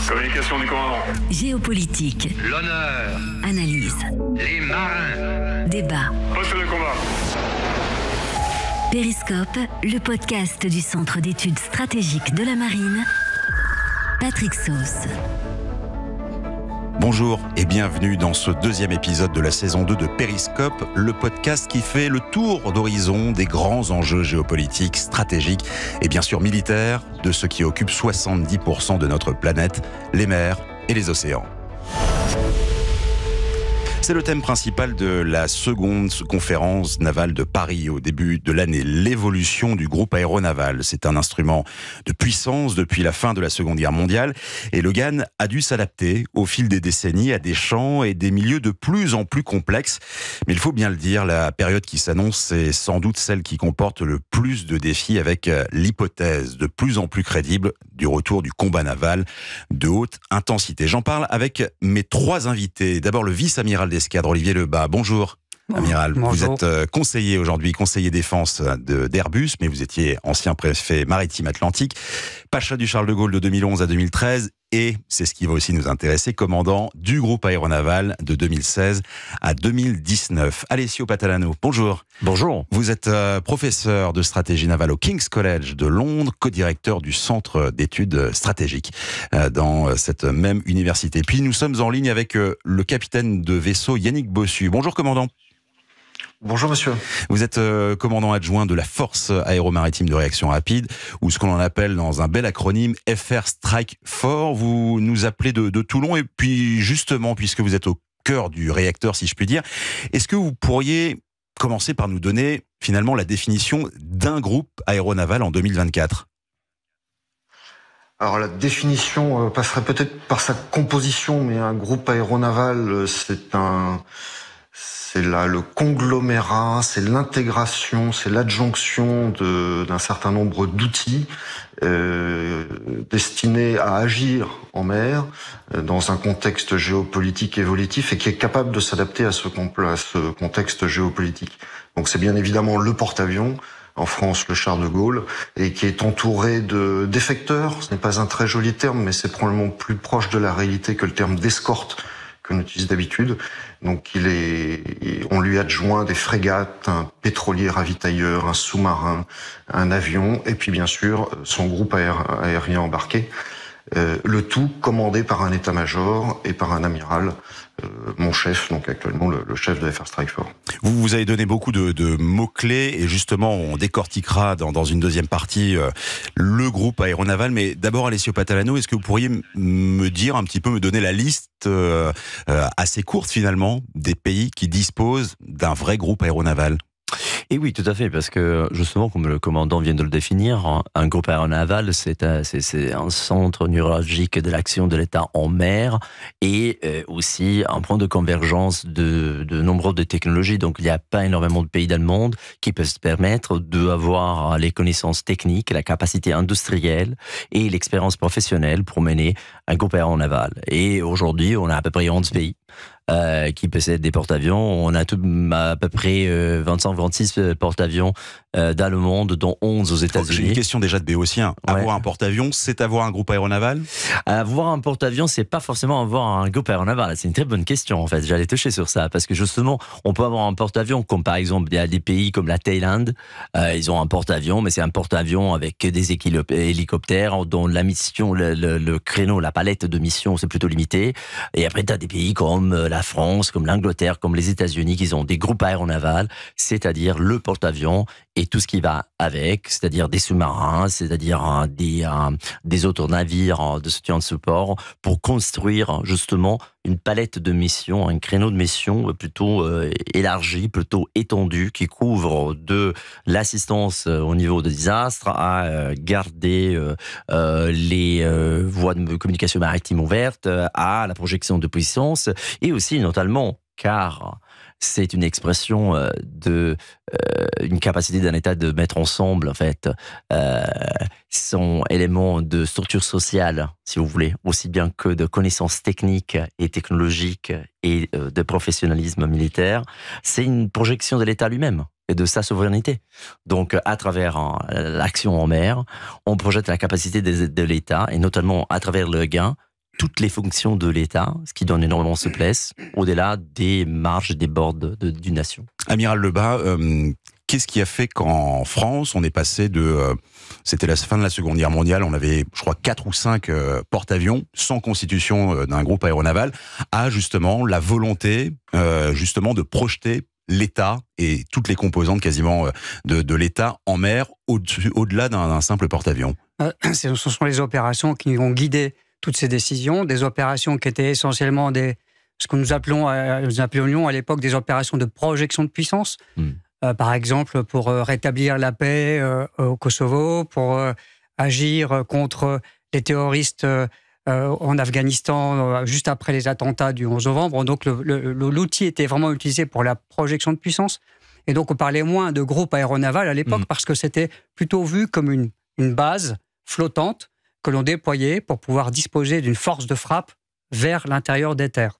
Communication du commandant. Géopolitique. L'honneur. Analyse. Les marins. Débat. Poste de combat. Périscope, le podcast du Centre d'études stratégiques de la Marine. Patrick Sauce. Bonjour et bienvenue dans ce deuxième épisode de la saison 2 de Périscope, le podcast qui fait le tour d'horizon des grands enjeux géopolitiques, stratégiques et bien sûr militaires de ce qui occupe 70% de notre planète, les mers et les océans. C'est le thème principal de la seconde conférence navale de Paris au début de l'année, l'évolution du groupe aéronaval. C'est un instrument de puissance depuis la fin de la Seconde Guerre mondiale et le GAN a dû s'adapter au fil des décennies à des champs et des milieux de plus en plus complexes. Mais il faut bien le dire, la période qui s'annonce est sans doute celle qui comporte le plus de défis avec l'hypothèse de plus en plus crédible du retour du combat naval de haute intensité. J'en parle avec mes trois invités. D'abord le vice-amiral d'escadre Olivier Lebas. Bonjour. Amiral, Bonjour. Vous êtes conseiller aujourd'hui, conseiller défense d'Airbus, mais vous étiez ancien préfet maritime atlantique, Pacha du Charles de Gaulle de 2011 à 2013 et, c'est ce qui va aussi nous intéresser, commandant du groupe aéronaval de 2016 à 2019. Alessio Patalano, bonjour. Bonjour. Vous êtes professeur de stratégie navale au King's College de Londres, co-directeur du Centre d'études stratégiques dans cette même université. Puis nous sommes en ligne avec le capitaine de vaisseau Yannick Bossu. Bonjour commandant. Bonjour monsieur. Vous êtes commandant adjoint de la force aéromaritime de réaction rapide, ou ce qu'on appelle dans un bel acronyme FR Strike Force. Vous nous appelez de Toulon, et puis justement, puisque vous êtes au cœur du réacteur, si je puis dire, est-ce que vous pourriez commencer par nous donner finalement la définition d'un groupe aéronaval en 2024 ? Alors la définition passerait peut-être par sa composition, mais un groupe aéronaval, c'est le conglomérat, c'est l'intégration, c'est l'adjonction d'un certain nombre d'outils destinés à agir en mer dans un contexte géopolitique évolutif et qui est capable de s'adapter à ce contexte géopolitique. Donc c'est bien évidemment le porte-avions, en France le Charles de Gaulle, et qui est entouré d'effecteurs. Ce n'est pas un très joli terme, mais c'est probablement plus proche de la réalité que le terme d'escorte qu'on utilise d'habitude. Donc on lui adjoint des frégates, un pétrolier ravitailleur, un sous-marin, un avion, et puis bien sûr son groupe aérien embarqué. Le tout commandé par un état-major et par un amiral, mon chef, donc actuellement le chef de FR Strike Force. Vous avez donné beaucoup de mots-clés, et justement on décortiquera dans une deuxième partie le groupe aéronaval. Mais d'abord Alessio Patalano, est-ce que vous pourriez me donner la liste assez courte finalement des pays qui disposent d'un vrai groupe aéronaval ? Et oui, tout à fait, parce que justement, comme le commandant vient de le définir, un groupe aéronaval, c'est un centre neuralgique de l'action de l'État en mer et aussi un point de convergence de nombreuses technologies. Donc, il n'y a pas énormément de pays dans le monde qui peuvent se permettre d'avoir les connaissances techniques, la capacité industrielle et l'expérience professionnelle pour mener un groupe aéronaval. Et aujourd'hui, on a à peu près 11 pays. Qui possèdent des porte-avions. On a à peu près 25-26 porte-avions dans le monde, dont 11 aux États-Unis. J'ai une question déjà de Béotien. Ouais. Avoir un porte-avions, c'est avoir un groupe aéronaval ? Avoir un porte-avions, c'est pas forcément avoir un groupe aéronaval. C'est une très bonne question, en fait. J'allais toucher sur ça, parce que justement, on peut avoir un porte-avions, comme par exemple, il y a des pays comme la Thaïlande, ils ont un porte-avions, mais c'est un porte-avions avec des hélicoptères, dont la mission, le créneau, la palette de missions, c'est plutôt limité. Et après, tu as des pays comme la France, comme l'Angleterre, comme les États-Unis, qui ont des groupes aéronavals, c'est-à-dire le porte-avions et tout ce qui va avec, c'est-à-dire des sous-marins, c'est-à-dire des autres navires de soutien de support, pour construire justement une palette de missions, un créneau de missions plutôt élargi, plutôt étendu, qui couvre de l'assistance au niveau de désastre à garder les voies de communication maritime ouvertes, à la projection de puissance, et aussi notamment, car c'est une expression une capacité d'un État de mettre ensemble, en fait, son élément de structure sociale, si vous voulez, aussi bien que de connaissances techniques et technologiques et de professionnalisme militaire. C'est une projection de l'État lui-même. et de sa souveraineté. Donc, à travers l'action en mer, on projette la capacité de l'État, et notamment à travers le gain, toutes les fonctions de l'État, ce qui donne énormément de souplesse, au-delà des marges, des bords d'une nation. Amiral Lebas, qu'est-ce qui a fait qu'en France, on est passé c'était la fin de la Seconde Guerre mondiale, on avait, je crois, 4 ou 5 porte-avions sans constitution d'un groupe aéronaval, à justement la volonté justement de projeter l'État et toutes les composantes quasiment de l'État en mer, au-delà d'un simple porte-avions? Ce sont les opérations qui ont guidé toutes ces décisions, des opérations qui étaient essentiellement ce que nous appelions à l'époque des opérations de projection de puissance. Par exemple, pour rétablir la paix au Kosovo, pour agir contre les terroristes en Afghanistan juste après les attentats du 11 novembre. Donc l'outil était vraiment utilisé pour la projection de puissance. Et donc on parlait moins de groupe aéronaval à l'époque parce que c'était plutôt vu comme une base flottante que l'on déployait pour pouvoir disposer d'une force de frappe vers l'intérieur des terres.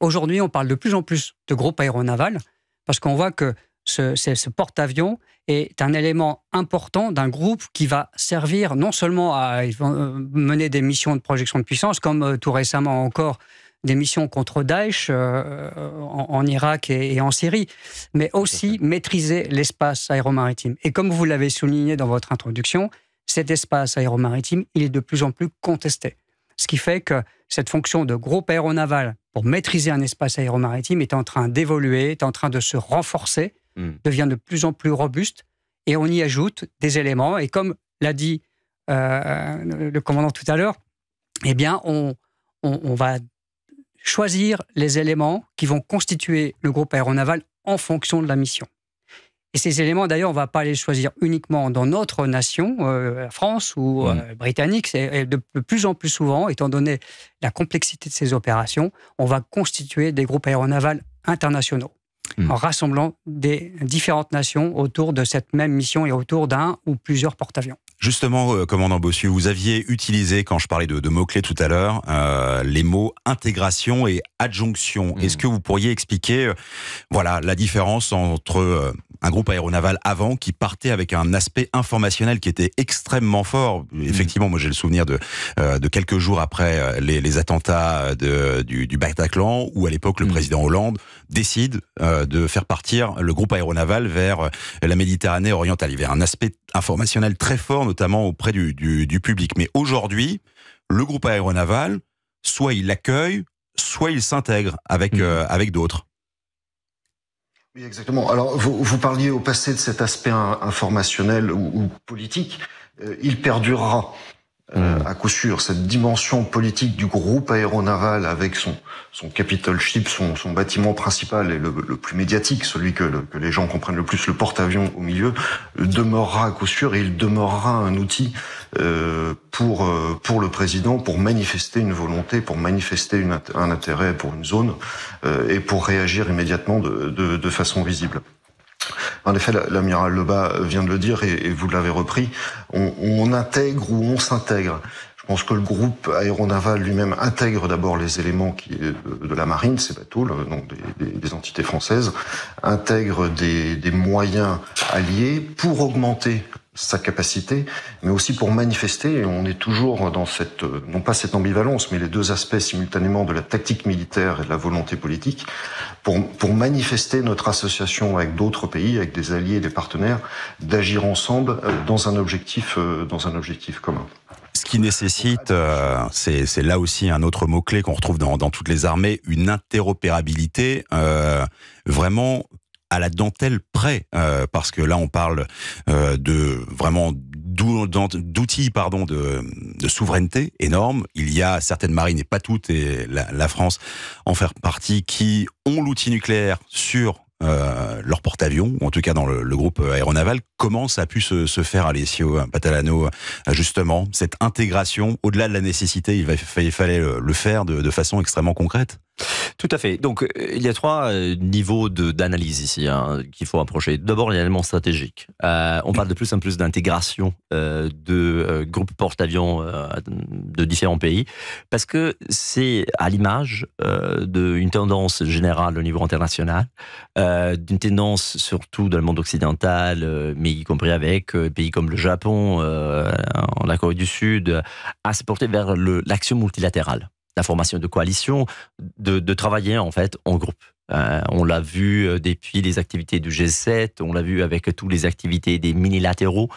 Aujourd'hui, on parle de plus en plus de groupe aéronaval parce qu'on voit que ce porte-avions est un élément important d'un groupe qui va servir non seulement à mener des missions de projection de puissance, comme tout récemment encore des missions contre Daesh en Irak et en Syrie, mais aussi maîtriser l'espace aéromaritime. Et comme vous l'avez souligné dans votre introduction, cet espace aéromaritime, il est de plus en plus contesté. Ce qui fait que cette fonction de groupe aéronaval pour maîtriser un espace aéromaritime est en train d'évoluer, est en train de se renforcer, devient de plus en plus robuste, et on y ajoute des éléments. Et comme l'a dit le commandant tout à l'heure, eh bien, on va choisir les éléments qui vont constituer le groupe aéronaval en fonction de la mission. Et ces éléments, d'ailleurs, on ne va pas les choisir uniquement dans notre nation, la France ou britannique. C'est de plus en plus souvent, étant donné la complexité de ces opérations, on va constituer des groupes aéronavals internationaux, en rassemblant des différentes nations autour de cette même mission et autour d'un ou plusieurs porte-avions. Justement, commandant Bossu, vous aviez utilisé, quand je parlais de mots-clés tout à l'heure, les mots intégration et adjonction. Est-ce que vous pourriez expliquer la différence entre un groupe aéronaval avant qui partait avec un aspect informationnel qui était extrêmement fort? Effectivement, moi j'ai le souvenir de quelques jours après les attentats du Bataclan, où à l'époque le président Hollande décide de faire partir le groupe aéronaval vers la Méditerranée orientale. Il y avait un aspect informationnel très fort, notamment auprès du public. Mais aujourd'hui, le groupe aéronaval, soit il l'accueille, soit il s'intègre avec d'autres. Oui, exactement. Alors, vous parliez au passé de cet aspect informationnel ou politique. Il perdurera à coup sûr. Cette dimension politique du groupe aéronaval avec son capital ship, son bâtiment principal et le plus médiatique, celui que les gens comprennent le plus, le porte-avions au milieu, demeurera à coup sûr, et il demeurera un outil pour le président, pour manifester une volonté, pour manifester un intérêt pour une zone et pour réagir immédiatement de façon visible. En effet, l'amiral Lebas vient de le dire et vous l'avez repris, on intègre ou on s'intègre. Je pense que le groupe aéronaval lui-même intègre d'abord les éléments de la marine, ces bateaux, donc des entités françaises, intègre des moyens alliés pour augmenter sa capacité, mais aussi pour manifester, et on est toujours dans non pas cette ambivalence, mais les deux aspects simultanément de la tactique militaire et de la volonté politique, pour manifester notre association avec d'autres pays, avec des alliés et des partenaires, d'agir ensemble dans un objectif commun. Ce qui nécessite, c'est là aussi un autre mot-clé qu'on retrouve dans toutes les armées, une interopérabilité vraiment à la dentelle près, parce que là on parle d'outils de souveraineté énormes. Il y a certaines marines, et pas toutes, et la France en fait partie, qui ont l'outil nucléaire sur leur porte-avions, ou en tout cas dans le groupe aéronaval. Comment ça a pu se faire, Alessio Patalano, justement, cette intégration, au-delà de la nécessité, il fallait le faire de façon extrêmement concrète? Tout à fait. Donc, il y a 3 niveaux d'analyse ici qu'il faut approcher. D'abord, il y a l'élément stratégique. On parle de plus en plus d'intégration de groupes porte-avions de différents pays, parce que c'est à l'image d'une tendance générale au niveau international, d'une tendance surtout dans le monde occidental, mais y compris avec pays comme le Japon, la Corée du Sud, à se porter vers l'action multilatérale. La formation de coalition, de travailler en fait en groupe. On l'a vu depuis les activités du G7, on l'a vu avec toutes les activités des minilatéraux,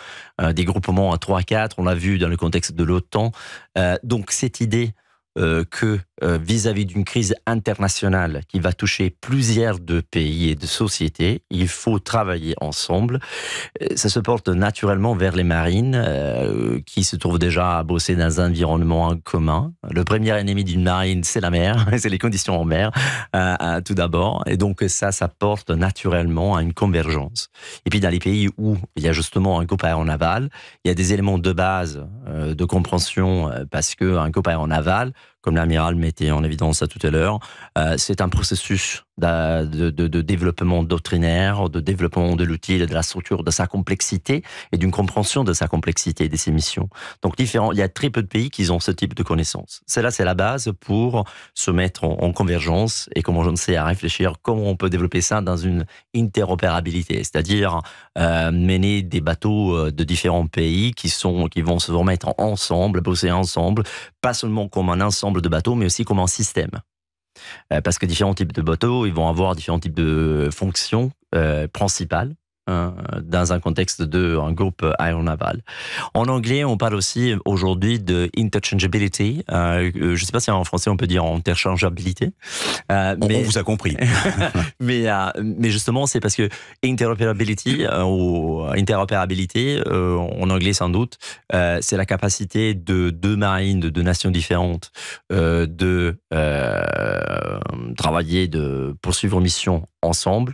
des groupements à 3-4, on l'a vu dans le contexte de l'OTAN. Donc cette idée que vis-à-vis d'une crise internationale qui va toucher plusieurs de pays et de sociétés, il faut travailler ensemble. Ça se porte naturellement vers les marines qui se trouvent déjà à bosser dans un environnement commun. Le premier ennemi d'une marine, c'est la mer, c'est les conditions en mer, tout d'abord. Et donc ça porte naturellement à une convergence. Et puis dans les pays où il y a justement un groupe aéronaval, il y a des éléments de base de compréhension parce qu'un groupe aéronaval, comme l'amiral mettait en évidence tout à l'heure, c'est un processus de développement doctrinaire, de développement de l'outil, de la structure, de sa complexité et d'une compréhension de sa complexité et de ses missions. Donc il y a très peu de pays qui ont ce type de connaissances. Celle-là, c'est la base pour se mettre en convergence et commencer à réfléchir comment on peut développer ça dans une interopérabilité, c'est-à-dire mener des bateaux de différents pays qui vont se remettre ensemble, bosser ensemble, pas seulement comme un ensemble de bateaux, mais aussi comme un système. Parce que différents types de bateaux, ils vont avoir différents types de fonctions principales dans un contexte d'un groupe aéronaval. En anglais, on parle aussi aujourd'hui de interchangeability. Je ne sais pas si en français on peut dire interchangeabilité. On vous a compris. mais justement, c'est parce que interoperability ou interopérabilité, en anglais sans doute, c'est la capacité de 2 marines de 2 nations différentes de travailler, de poursuivre une mission ensemble.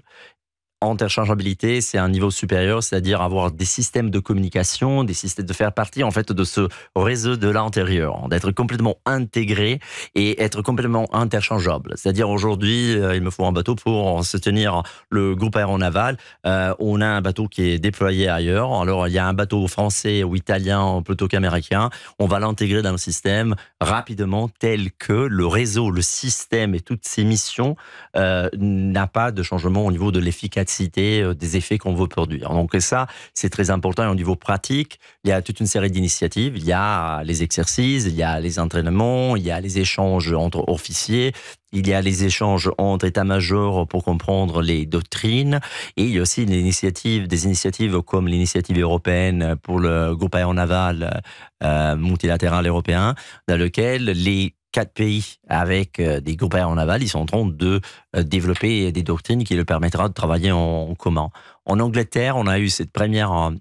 Interchangeabilité, c'est un niveau supérieur, c'est-à-dire avoir des systèmes de communication, des systèmes de faire partie en fait de ce réseau de l'intérieur, d'être complètement intégré et être complètement interchangeable. C'est-à-dire aujourd'hui, il me faut un bateau pour soutenir le groupe aéronaval. On a un bateau qui est déployé ailleurs. Alors il y a un bateau français ou italien plutôt qu'américain. On va l'intégrer dans le système rapidement, tel que le réseau, le système et toutes ses missions n'a pas de changement au niveau de l'efficacité des effets qu'on veut produire. Donc ça, c'est très important. Et au niveau pratique, il y a toute une série d'initiatives. Il y a les exercices, il y a les entraînements, il y a les échanges entre officiers, il y a les échanges entre états-majors pour comprendre les doctrines. Et il y a aussi des initiatives comme l'initiative européenne pour le groupe aéronaval multilatéral européen, dans lequel les 4 pays avec des groupes aéronavals, ils sont en train de développer des doctrines qui leur permettra de travailler en commun. En Angleterre, on a eu cette première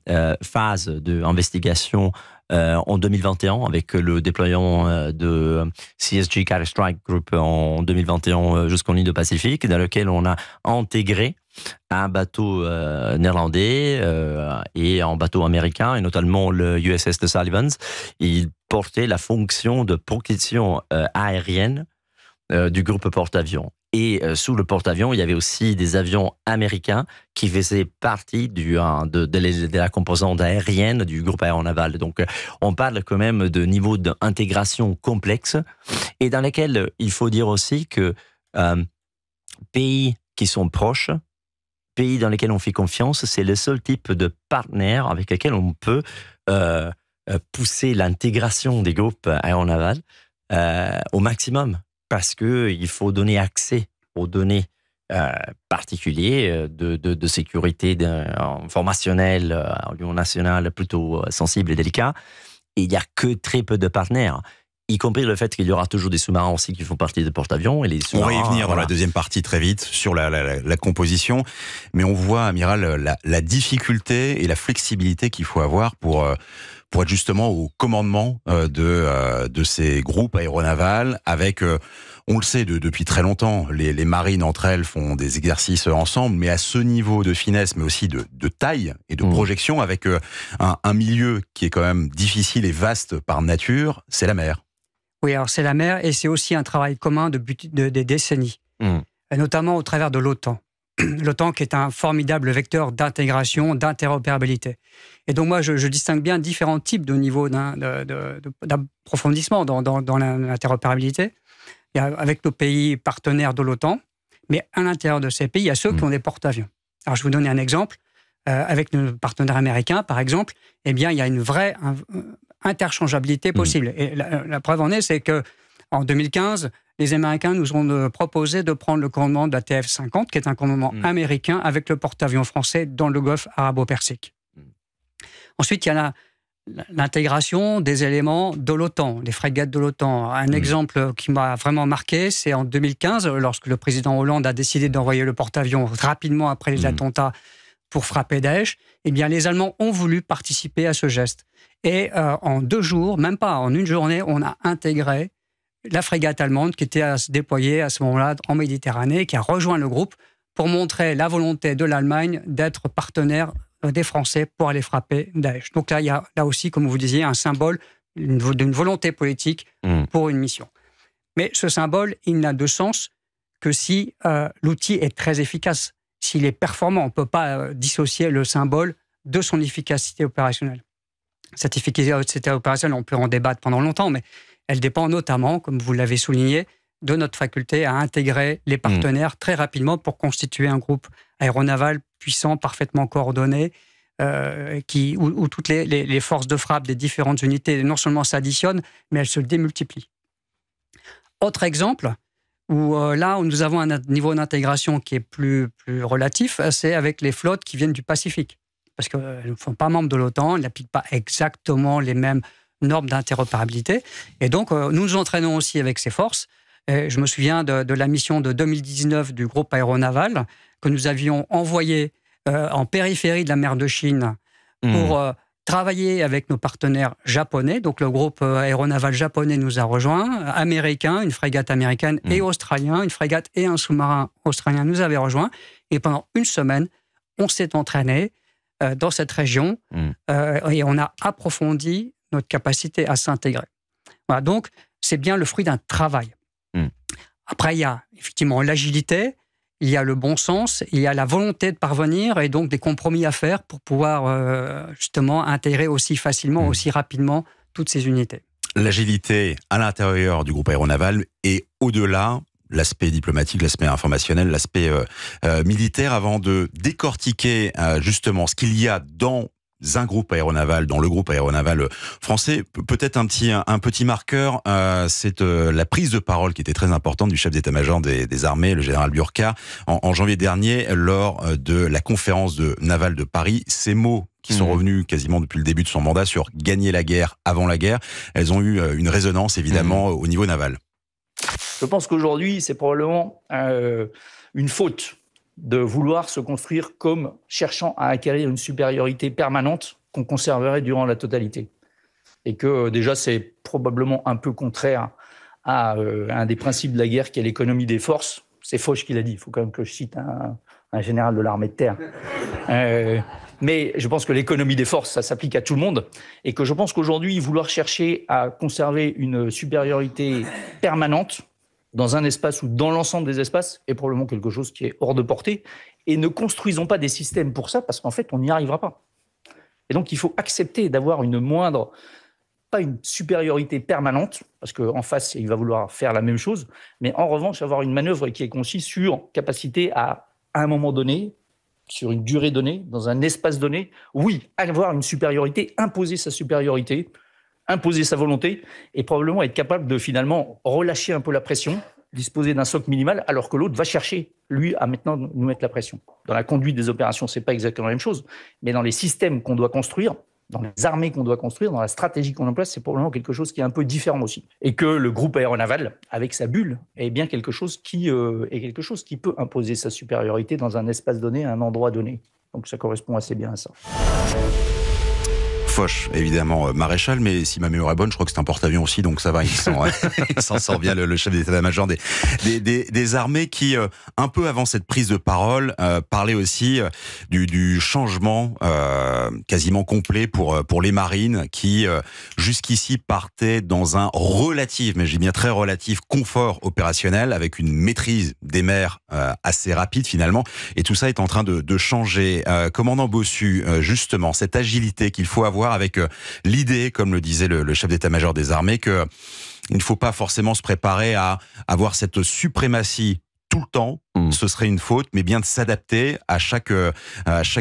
phase d'investigation en 2021 avec le déploiement de CSG Carrier Strike Group en 2021 jusqu'en Indo-Pacifique, dans lequel on a intégré un bateau néerlandais et un bateau américain, et notamment le USS The Sullivans. Il portait la fonction de protection aérienne du groupe porte-avions. Et sous le porte-avions, il y avait aussi des avions américains qui faisaient partie de la composante aérienne du groupe aéronaval. Donc, on parle quand même de niveau d'intégration complexe et dans lesquels il faut dire aussi que pays qui sont proches, pays dans lesquels on fait confiance, c'est le seul type de partenaire avec lequel on peut pousser l'intégration des groupes aéronavals au maximum. Parce qu'il faut donner accès aux données particuliers de sécurité informationnelle au niveau national plutôt sensible et délicat. Et il n'y a que très peu de partenaires, y compris le fait qu'il y aura toujours des sous-marins aussi qui font partie des porte-avions. Et les on va y venir dans la deuxième partie très vite sur la composition. Mais on voit, amiral, la difficulté et la flexibilité qu'il faut avoir pour être justement au commandement de ces groupes aéronavals avec On le sait depuis très longtemps, les marines entre elles font des exercices ensemble, mais à ce niveau de finesse, mais aussi de taille et de projection, avec un milieu qui est quand même difficile et vaste par nature, c'est la mer. Oui, alors c'est la mer, et c'est aussi un travail commun des décennies, et notamment au travers de l'OTAN. L'OTAN qui est un formidable vecteur d'intégration, d'interopérabilité. Et donc moi, je distingue bien différents types de niveaux d'approfondissement dans l'interopérabilité. Il y a avec nos pays partenaires de l'OTAN, mais à l'intérieur de ces pays, il y a ceux qui ont des porte-avions. Alors je vais vous donner un exemple. Avec nos partenaires américains, par exemple, eh bien, il y a une vraie interchangeabilité possible. Et la preuve en est, c'est qu'en 2015, les Américains nous ont proposé de prendre le commandement de la TF-50, qui est un commandement américain, avec le porte-avions français dans le golfe arabo-persique. Ensuite, il y a l'intégration des éléments de l'OTAN, des frégates de l'OTAN. Un exemple qui m'a vraiment marqué, c'est en 2015, lorsque le président Hollande a décidé d'envoyer le porte-avions rapidement après les attentats pour frapper Daesh. Eh bien, les Allemands ont voulu participer à ce geste. Et en 2 jours, même pas en une journée, on a intégré la frégate allemande qui était à se déployer à ce moment-là en Méditerranée, qui a rejoint le groupe pour montrer la volonté de l'Allemagne d'être partenaire des Français pour aller frapper Daesh. Donc là, il y a là aussi, comme vous disiez, un symbole d'une volonté politique pour une mission. Mais ce symbole, il n'a de sens que si l'outil est très efficace, s'il est performant. On ne peut pas dissocier le symbole de son efficacité opérationnelle. Cette efficacité opérationnelle, on peut en débattre pendant longtemps, mais elle dépend notamment, comme vous l'avez souligné, de notre faculté à intégrer les partenaires très rapidement pour constituer un groupe aéronaval puissant, parfaitement coordonné, où toutes les forces de frappe des différentes unités non seulement s'additionnent, mais elles se démultiplient. Autre exemple, où là où nous avons un niveau d'intégration qui est plus relatif, c'est avec les flottes qui viennent du Pacifique. Parce qu'elles ne sont pas membres de l'OTAN, elles n'appliquent pas exactement les mêmes normes d'interopérabilité. Et donc, nous nous entraînons aussi avec ces forces. Et je me souviens de la mission de 2019 du groupe aéronaval que nous avions envoyé en périphérie de la mer de Chine pour travailler avec nos partenaires japonais. Donc, le groupe aéronaval japonais nous a rejoints, américain, une frégate américaine, et australien, une frégate et un sous-marin australien nous avaient rejoints. Et pendant une semaine, on s'est entraîné dans cette région et on a approfondi notre capacité à s'intégrer. Voilà, donc, c'est bien le fruit d'un travail. Après, il y a effectivement l'agilité, il y a le bon sens, il y a la volonté de parvenir et donc des compromis à faire pour pouvoir justement intégrer aussi facilement, aussi rapidement toutes ces unités. L'agilité à l'intérieur du groupe aéronaval et au-delà, l'aspect diplomatique, l'aspect informationnel, l'aspect militaire, avant de décortiquer justement ce qu'il y a dans un groupe aéronaval, dans le groupe aéronaval français. Peut-être un petit marqueur, c'est la prise de parole qui était très importante du chef d'état-major des armées, le général Burkhardt, en janvier dernier, lors de la conférence navale de Paris. Ces mots qui sont revenus quasiment depuis le début de son mandat sur gagner la guerre avant la guerre, elles ont eu une résonance évidemment au niveau naval. Je pense qu'aujourd'hui, c'est probablement une faute de vouloir se construire comme cherchant à acquérir une supériorité permanente qu'on conserverait durant la totalité. Et que déjà, c'est probablement un peu contraire à un des principes de la guerre qui est l'économie des forces. C'est Foch qui l'a dit, il faut quand même que je cite un général de l'armée de terre. Mais je pense que l'économie des forces, ça s'applique à tout le monde. Et que je pense qu'aujourd'hui, vouloir chercher à conserver une supériorité permanente dans un espace ou dans l'ensemble des espaces est probablement quelque chose qui est hors de portée. Et ne construisons pas des systèmes pour ça, parce qu'en fait, on n'y arrivera pas. Et donc, il faut accepter d'avoir pas une supériorité permanente, parce qu'en face, il va vouloir faire la même chose, mais en revanche, avoir une manœuvre qui est conçue sur capacité à un moment donné, sur une durée donnée, dans un espace donné, oui, avoir une supériorité, imposer sa supériorité, imposer sa volonté et probablement être capable de finalement relâcher un peu la pression, disposer d'un socle minimal, alors que l'autre va chercher, lui, à maintenant nous mettre la pression. Dans la conduite des opérations, c'est pas exactement la même chose, mais dans les systèmes qu'on doit construire, dans les armées qu'on doit construire, dans la stratégie qu'on emploie, c'est probablement quelque chose qui est un peu différent aussi. Et que le groupe aéronaval, avec sa bulle, est bien quelque chose qui peut imposer sa supériorité dans un espace donné, à un endroit donné. Donc ça correspond assez bien à ça. Foch, évidemment, maréchal, mais si ma mémoire est bonne, je crois que c'est un porte-avions aussi, donc ça va, il s'en sort bien, le chef d'état-major des armées qui, un peu avant cette prise de parole, parlait aussi du changement quasiment complet pour les marines qui, jusqu'ici, partaient dans un relatif, mais j'ai bien très relatif, confort opérationnel, avec une maîtrise des mers assez rapide finalement, et tout ça est en train de changer. Commandant Bossu, justement, cette agilité qu'il faut avoir avec l'idée, comme le disait le chef d'état-major des armées, que il ne faut pas forcément se préparer à avoir cette suprématie tout le temps, ce serait une faute, mais bien de s'adapter à chaque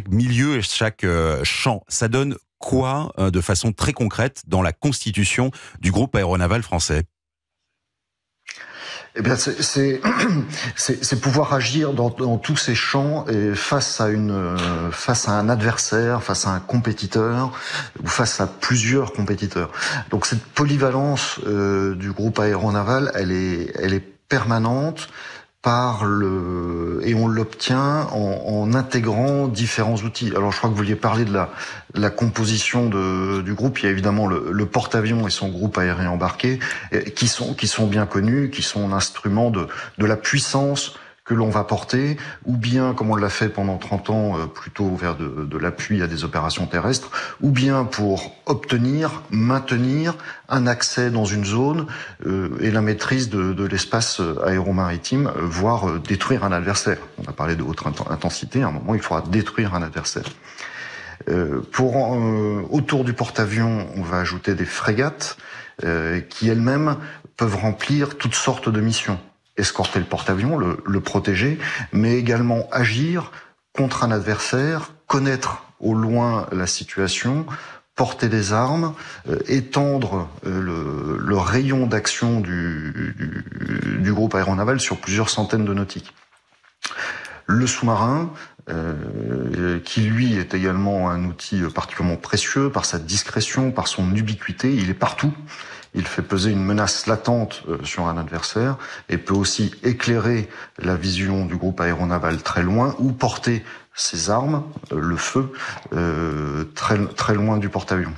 milieu et chaque champ. Ça donne quoi de façon très concrète dans la constitution du groupe aéronaval français ? Eh bien, c'est pouvoir agir dans tous ces champs et face à un adversaire, face à un compétiteur ou face à plusieurs compétiteurs. Donc cette polyvalence du groupe aéronaval, elle est permanente et on l'obtient en intégrant différents outils. Alors je crois que vous vouliez parler de la composition du groupe. Il y a évidemment le porte-avions et son groupe aérien embarqué qui sont bien connus, qui sont l'instrument de la puissance que l'on va porter, ou bien, comme on l'a fait pendant 30 ans, plutôt vers de l'appui à des opérations terrestres, ou bien pour obtenir, maintenir un accès dans une zone et la maîtrise de l'espace aéromaritime, voire détruire un adversaire. On a parlé de haute intensité, à un moment il faudra détruire un adversaire. Autour du porte-avions, on va ajouter des frégates qui elles-mêmes peuvent remplir toutes sortes de missions. Escorter le porte-avions, le protéger, mais également agir contre un adversaire, connaître au loin la situation, porter des armes, étendre le rayon d'action du groupe aéronaval sur plusieurs centaines de nautiques. Le sous-marin, qui lui est également un outil particulièrement précieux par sa discrétion, par son ubiquité, il est partout. Il fait peser une menace latente sur un adversaire et peut aussi éclairer la vision du groupe aéronaval très loin ou porter ses armes, le feu, très loin du porte-avions.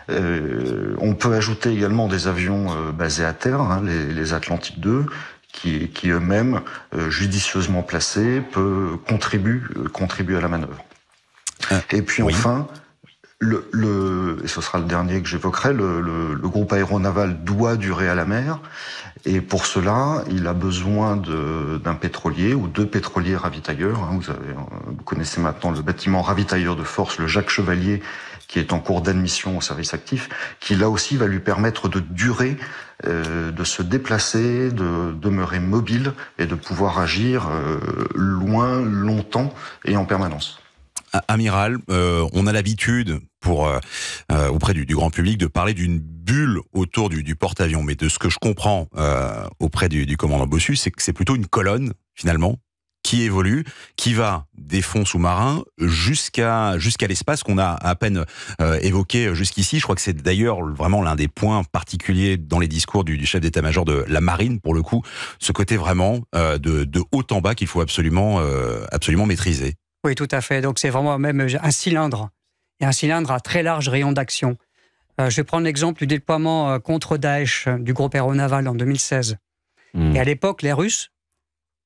On peut ajouter également des avions basés à terre, les Atlantique II, qui eux-mêmes, judicieusement placés, peuvent contribuer à la manœuvre. Et puis enfin... et ce sera le dernier que j'évoquerai, le groupe aéronaval doit durer à la mer, et pour cela, il a besoin d'un pétrolier ou deux pétroliers ravitailleurs. Vous connaissez maintenant le bâtiment ravitailleur de force, le Jacques Chevalier, qui est en cours d'admission au service actif, qui là aussi va lui permettre de durer, de se déplacer, de demeurer mobile et de pouvoir agir loin, longtemps et en permanence. Amiral, on a l'habitude auprès du grand public de parler d'une bulle autour du porte-avions, mais de ce que je comprends auprès du commandant Bossu, c'est que c'est plutôt une colonne finalement qui évolue, qui va des fonds sous-marins jusqu'à l'espace qu'on a à peine évoqué jusqu'ici. Je crois que c'est d'ailleurs vraiment l'un des points particuliers dans les discours du chef d'état-major de la marine, pour le coup, ce côté vraiment de haut en bas qu'il faut absolument maîtriser. Oui, tout à fait. Donc, c'est vraiment même un cylindre. Et un cylindre à très large rayon d'action. Je vais prendre l'exemple du déploiement contre Daesh du groupe aéronaval en 2016. Et à l'époque, les Russes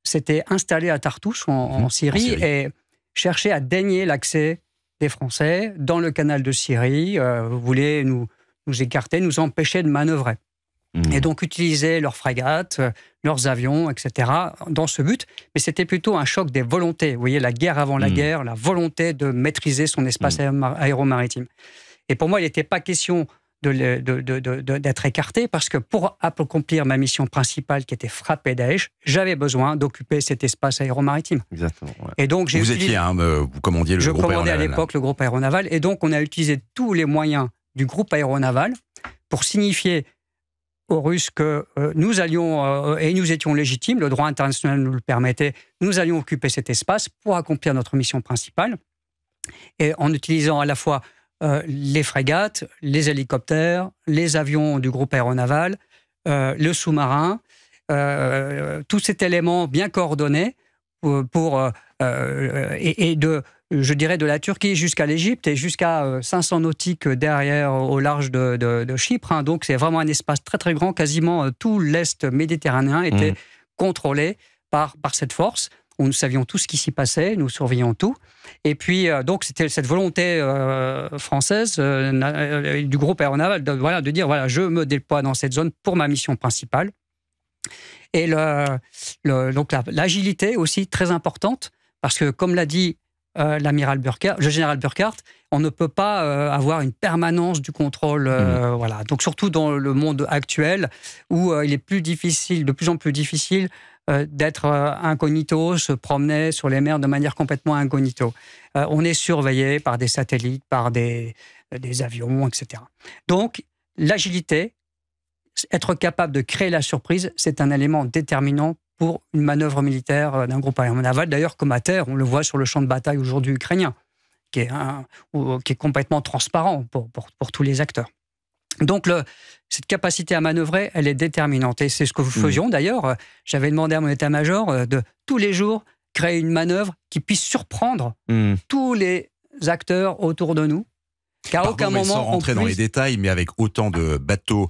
s'étaient installés à Tartouche, en Syrie, et cherchaient à dénier l'accès des Français dans le canal de Syrie, voulaient nous écarter, nous empêcher de manœuvrer. Et donc utiliser leurs frégates, leurs avions, etc., dans ce but. Mais c'était plutôt un choc des volontés. Vous voyez, la guerre avant la guerre, la volonté de maîtriser son espace aéromaritime. Et pour moi, il n'était pas question d'être écarté, parce que pour accomplir ma mission principale, qui était frapper Daesh, j'avais besoin d'occuper cet espace aéromaritime. Exactement. Ouais. Et donc, vous commandiez le groupe aéronaval. Je commandais à l'époque le groupe aéronaval, et donc on a utilisé tous les moyens du groupe aéronaval pour signifier aux Russes que nous allions, et nous étions légitimes, le droit international nous le permettait, nous allions occuper cet espace pour accomplir notre mission principale, et en utilisant à la fois les frégates, les hélicoptères, les avions du groupe aéronaval, le sous-marin, tout cet élément bien coordonné et de je dirais, de la Turquie jusqu'à l'Égypte et jusqu'à 500 nautiques derrière, au large de Chypre. Hein. Donc, c'est vraiment un espace très, très grand. Quasiment tout l'Est méditerranéen était contrôlé par cette force, où nous savions tout ce qui s'y passait, nous surveillions tout. Et puis, donc, c'était cette volonté française du groupe aéronaval de dire, voilà, je me déploie dans cette zone pour ma mission principale. Et donc l'agilité aussi très importante, parce que comme l'a dit le général Burkhardt, on ne peut pas avoir une permanence du contrôle. Voilà. Donc surtout dans le monde actuel, où il est de plus en plus difficile d'être incognito, se promener sur les mers de manière complètement incognito. On est surveillé par des satellites, par des avions, etc. Donc l'agilité, être capable de créer la surprise, c'est un élément déterminant pour une manœuvre militaire d'un groupe aéronaval. D'ailleurs, comme à terre, on le voit sur le champ de bataille aujourd'hui ukrainien, qui est complètement transparent pour tous les acteurs. Donc, cette capacité à manœuvrer, elle est déterminante. Et c'est ce que nous faisions d'ailleurs. J'avais demandé à mon état-major de tous les jours créer une manœuvre qui puisse surprendre tous les acteurs autour de nous. Qu'à aucun moment, sans rentrer dans les détails, mais avec autant de bateaux,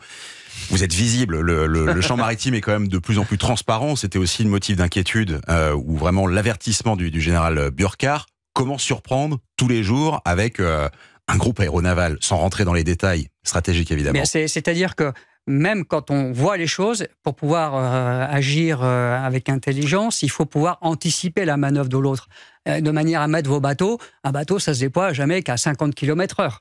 vous êtes visible. Le champ maritime est quand même de plus en plus transparent. C'était aussi le motif d'inquiétude, ou vraiment l'avertissement du général Burkhardt. Comment surprendre tous les jours avec un groupe aéronaval, sans rentrer dans les détails stratégiques évidemment. C'est-à-dire que même quand on voit les choses, pour pouvoir agir avec intelligence, il faut pouvoir anticiper la manœuvre de l'autre, de manière à mettre vos bateaux. Un bateau, ça se déploie jamais qu'à 50 km/h.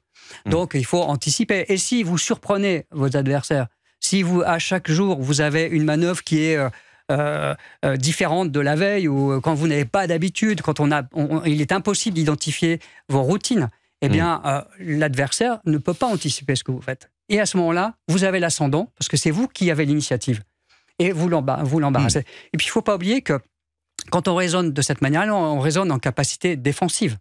Donc, il faut anticiper. Et si vous surprenez vos adversaires, si à chaque jour, vous avez une manœuvre qui est différente de la veille, ou quand vous n'avez pas d'habitude, quand il est impossible d'identifier vos routines, eh bien, l'adversaire ne peut pas anticiper ce que vous faites. Et à ce moment-là, vous avez l'ascendant, parce que c'est vous qui avez l'initiative. Et vous l'embarrassez. Et puis, il ne faut pas oublier que quand on raisonne de cette manière-là, on raisonne en capacité défensive.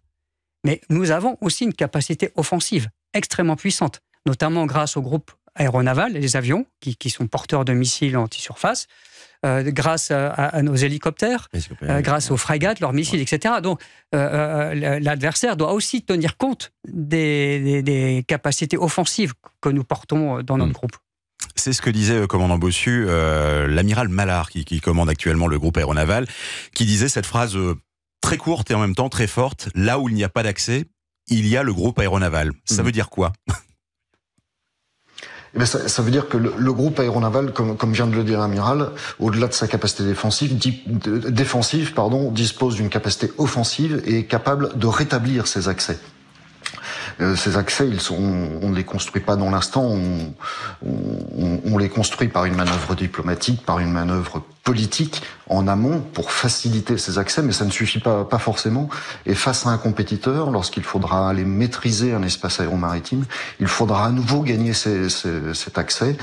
Mais nous avons aussi une capacité offensive extrêmement puissante, notamment grâce au groupe aéronaval, les avions, qui sont porteurs de missiles anti-surface, grâce à nos hélicoptères, grâce aux frégates, leurs missiles, etc. Donc, l'adversaire doit aussi tenir compte des capacités offensives que nous portons dans notre groupe. C'est ce que disait commandant Bossu, l'amiral Mallard, qui commande actuellement le groupe aéronaval, qui disait cette phrase très courte et en même temps très forte: là où il n'y a pas d'accès, il y a le groupe aéronaval. Ça veut dire quoi ? Ça veut dire que le groupe aéronaval, comme vient de le dire l'amiral, au-delà de sa capacité défensive, dispose d'une capacité offensive et est capable de rétablir ses accès. Ces accès, on ne les construit pas dans l'instant, on les construit par une manœuvre diplomatique, par une manœuvre politique en amont pour faciliter ces accès, mais ça ne suffit pas forcément. Et face à un compétiteur, lorsqu'il faudra aller maîtriser un espace aéromaritime, il faudra à nouveau gagner cet accès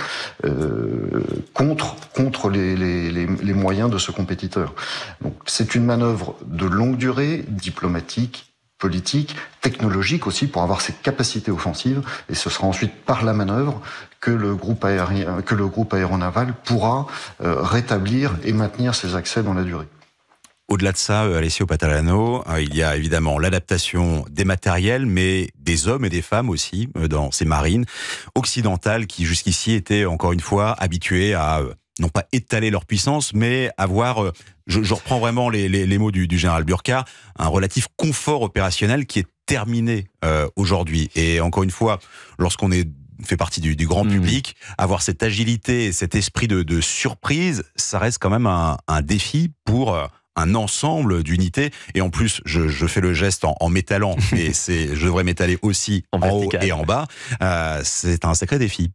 contre les moyens de ce compétiteur. Donc, c'est une manœuvre de longue durée, diplomatique, politique, technologique aussi, pour avoir ces capacités offensives, et ce sera ensuite par la manœuvre que le groupe aéronaval pourra rétablir et maintenir ses accès dans la durée. Au-delà de ça, Alessio Patalano, il y a évidemment l'adaptation des matériels, mais des hommes et des femmes aussi dans ces marines occidentales qui jusqu'ici étaient encore une fois habituées à non pas étaler leur puissance, mais avoir, je reprends vraiment les mots du général Burkhardt, un relatif confort opérationnel qui est terminé aujourd'hui. Et encore une fois, lorsqu'on fait partie du grand public, avoir cette agilité et cet esprit de surprise, ça reste quand même un défi pour un ensemble d'unités. Et en plus, je fais le geste en m'étalant, mais je devrais m'étaler aussi en haut et en bas. C'est un sacré défi.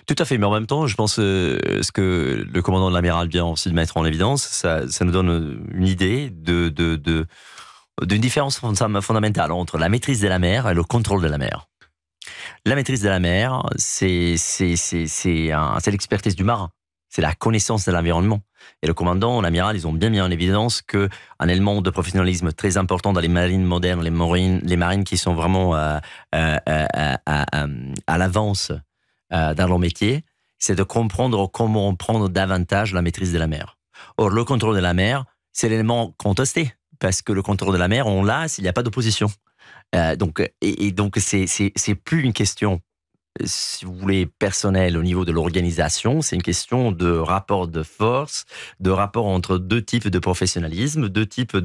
Tout à fait, mais en même temps, je pense ce que le commandant de l'amiral vient aussi de mettre en évidence, ça nous donne une idée d'une différence fondamentale entre la maîtrise de la mer et le contrôle de la mer. La maîtrise de la mer, c'est l'expertise du marin, c'est la connaissance de l'environnement. Et le commandant, l'amiral, ils ont bien mis en évidence qu'un élément de professionnalisme très important dans les marines modernes, les marines qui sont vraiment à l'avance dans leur métier, c'est de comprendre comment prendre davantage la maîtrise de la mer. Or, le contrôle de la mer, c'est l'élément contesté parce que le contrôle de la mer, on l'a s'il n'y a pas d'opposition. Donc c'est plus une question, si vous voulez, personnelle au niveau de l'organisation, c'est une question de rapport de force, de rapport entre deux types de professionnalisme, deux types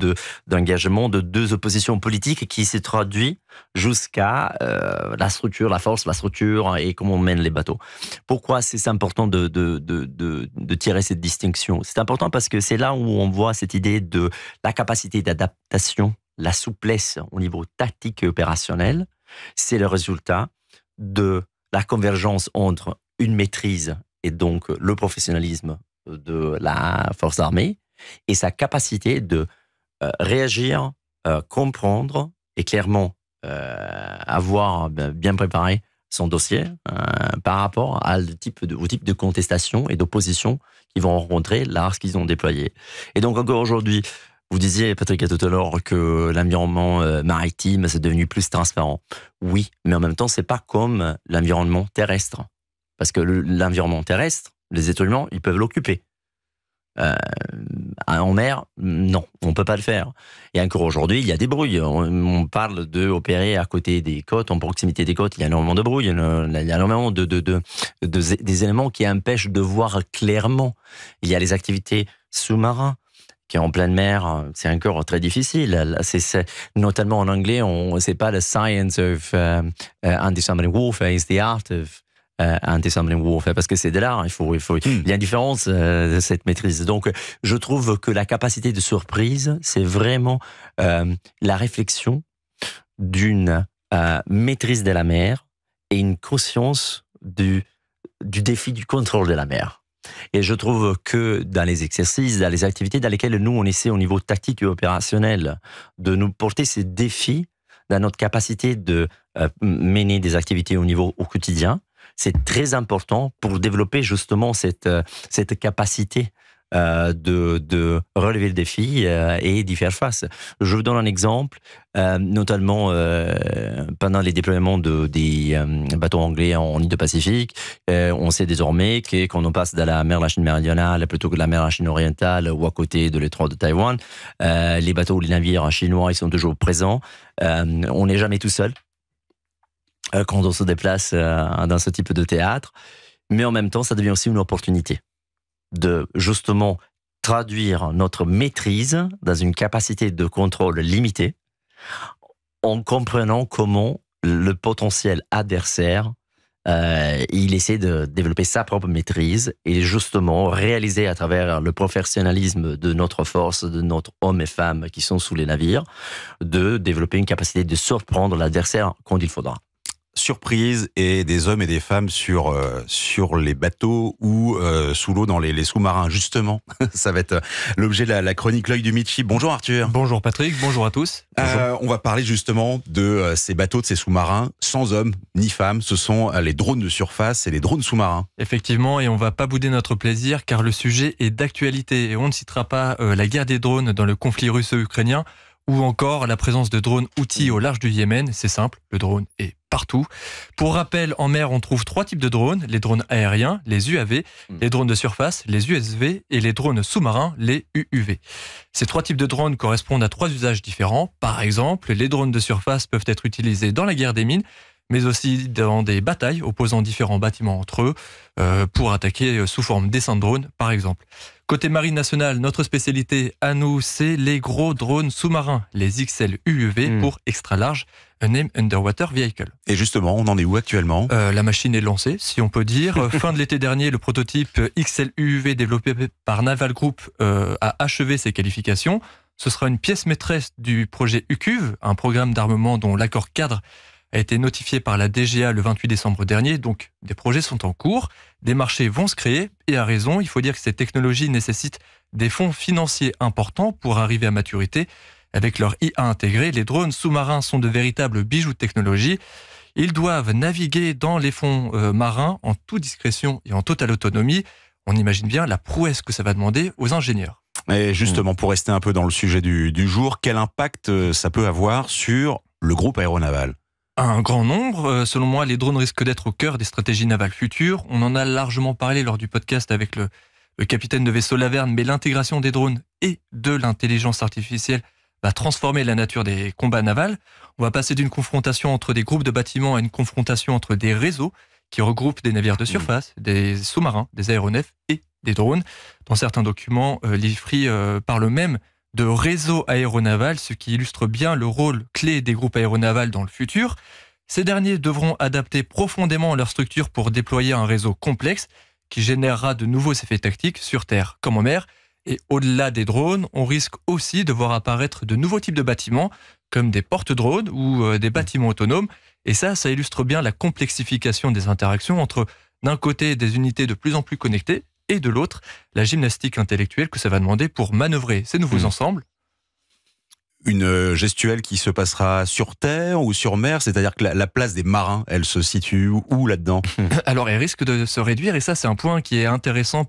d'engagement, de deux oppositions politiques qui se traduit jusqu'à la structure, la force, la structure et comment on mène les bateaux. Pourquoi c'est important de tirer cette distinction? C'est important parce que c'est là où on voit cette idée de la capacité d'adaptation, la souplesse au niveau tactique et opérationnel. C'est le résultat de la convergence entre une maîtrise et donc le professionnalisme de la force armée et sa capacité de réagir, comprendre et clairement avoir bien préparé son dossier par rapport au type de contestation et d'opposition qu'ils vont rencontrer lorsqu'ils ont déployé. Et donc encore aujourd'hui, vous disiez, Patrick, tout à l'heure, que l'environnement maritime, c'est devenu plus transparent. Oui, mais en même temps, c'est pas comme l'environnement terrestre. Parce que l'environnement terrestre, les êtres humains, ils peuvent l'occuper. En mer, non, on peut pas le faire. Et encore aujourd'hui, il y a des brouilles. On parle d'opérer à côté des côtes, en proximité des côtes. Il y a énormément de brouilles, il y a énormément des éléments qui empêchent de voir clairement. Il y a les activités sous-marins, qui est en pleine mer, c'est encore très difficile. C'est notamment en anglais, c'est pas the science of anti-submarine warfare, it's the art of anti-submarine warfare, parce que c'est de l'art. Il y a une différence de cette maîtrise. Donc, je trouve que la capacité de surprise, c'est vraiment la réflexion d'une maîtrise de la mer et une conscience du défi du contrôle de la mer. Et je trouve que dans les exercices, dans les activités dans lesquelles nous, on essaie au niveau tactique et opérationnel de nous porter ces défis dans notre capacité de mener des activités au quotidien, c'est très important pour développer justement cette capacité de relever le défi et d'y faire face. Je vous donne un exemple, notamment pendant les déploiements des bateaux anglais en Indo-Pacifique. On sait désormais que quand on passe dans la mer de la Chine méridionale plutôt que de la mer de la Chine orientale ou à côté de l'étroit de Taïwan, les bateaux ou les navires chinois, ils sont toujours présents. On n'est jamais tout seul quand on se déplace dans ce type de théâtre, mais en même temps, ça devient aussi une opportunité de justement traduire notre maîtrise dans une capacité de contrôle limitée en comprenant comment le potentiel adversaire il essaie de développer sa propre maîtrise et justement réaliser à travers le professionnalisme de notre force, de notre hommes et femmes qui sont sous les navires, de développer une capacité de surprendre l'adversaire quand il faudra. Surprise et des hommes et des femmes sur les bateaux ou sous l'eau dans les sous-marins. Justement, ça va être l'objet de la chronique L'œil du Michi. Bonjour Arthur. Bonjour Patrick, bonjour à tous. On va parler justement de ces bateaux, de ces sous-marins, sans hommes ni femmes. Ce sont les drones de surface et les drones sous-marins. Effectivement, et on va pas bouder notre plaisir car le sujet est d'actualité. Et on ne citera pas la guerre des drones dans le conflit russo-ukrainien ou encore la présence de drones Houthis au large du Yémen. C'est simple, le drone est partout. Pour rappel, en mer, on trouve 3 types de drones. Les drones aériens, les UAV, les drones de surface, les USV et les drones sous-marins, les UUV. Ces 3 types de drones correspondent à 3 usages différents. Par exemple, les drones de surface peuvent être utilisés dans la guerre des mines, mais aussi dans des batailles opposant différents bâtiments entre eux, pour attaquer sous forme d'essaims de drones, par exemple. Côté Marine nationale, notre spécialité à nous, c'est les gros drones sous-marins, les XL UUV pour Extra Large Unmanned Underwater Vehicle. Et justement, on en est où actuellement ? La machine est lancée, si on peut dire. Fin de l'été dernier, le prototype XL UUV développé par Naval Group a achevé ses qualifications. Ce sera une pièce maîtresse du projet UCUV, un programme d'armement dont l'accord cadre a été notifié par la DGA le 28 décembre dernier, donc des projets sont en cours, des marchés vont se créer, et à raison, il faut dire que ces technologies nécessitent des fonds financiers importants pour arriver à maturité. Avec leur IA intégrée, les drones sous-marins sont de véritables bijoux de technologie. Ils doivent naviguer dans les fonds marins en toute discrétion et en totale autonomie. On imagine bien la prouesse que ça va demander aux ingénieurs. Et justement, pour rester un peu dans le sujet du jour, quel impact ça peut avoir sur le groupe aéronaval ? Un grand nombre. Selon moi, les drones risquent d'être au cœur des stratégies navales futures. On en a largement parlé lors du podcast avec le capitaine de vaisseau Laverne, mais l'intégration des drones et de l'intelligence artificielle va transformer la nature des combats navals. On va passer d'une confrontation entre des groupes de bâtiments à une confrontation entre des réseaux qui regroupent des navires de surface, des sous-marins, des aéronefs et des drones. Dans certains documents, l'IFRI parle même de réseau aéronaval, ce qui illustre bien le rôle clé des groupes aéronavals dans le futur. Ces derniers devront adapter profondément leur structure pour déployer un réseau complexe qui générera de nouveaux effets tactiques sur terre comme en mer. Et au-delà des drones, on risque aussi de voir apparaître de nouveaux types de bâtiments, comme des porte-drones ou des bâtiments autonomes. Et ça illustre bien la complexification des interactions entre, d'un côté, des unités de plus en plus connectées, et de l'autre, la gymnastique intellectuelle que ça va demander pour manœuvrer ces nouveaux ensembles. Une gestuelle qui se passera sur terre ou sur mer, c'est-à-dire que la place des marins, elle se situe où là-dedans ? Alors, elle risque de se réduire, et ça, c'est un point qui est intéressant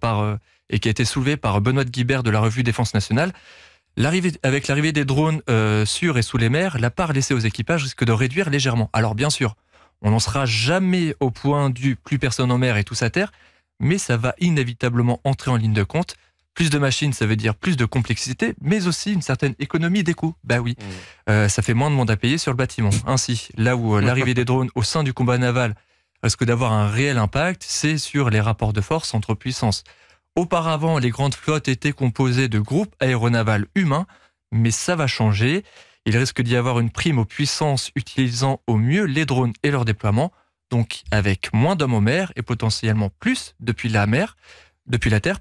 et qui a été soulevé par Benoît de Guibert de la revue Défense Nationale. Avec l'arrivée des drones sur et sous les mers, la part laissée aux équipages risque de réduire légèrement. Alors, bien sûr, on n'en sera jamais au point du plus personne en mer et tous à terre, mais ça va inévitablement entrer en ligne de compte. Plus de machines, ça veut dire plus de complexité, mais aussi une certaine économie des coûts. Bah oui, ça fait moins de monde à payer sur le bâtiment. Ainsi, là où l'arrivée des drones au sein du combat naval risque d'avoir un réel impact, c'est sur les rapports de force entre puissances. Auparavant, les grandes flottes étaient composées de groupes aéronavals humains, mais ça va changer. Il risque d'y avoir une prime aux puissances utilisant au mieux les drones et leur déploiement, donc avec moins d'hommes aux mers et potentiellement plus depuis la terre.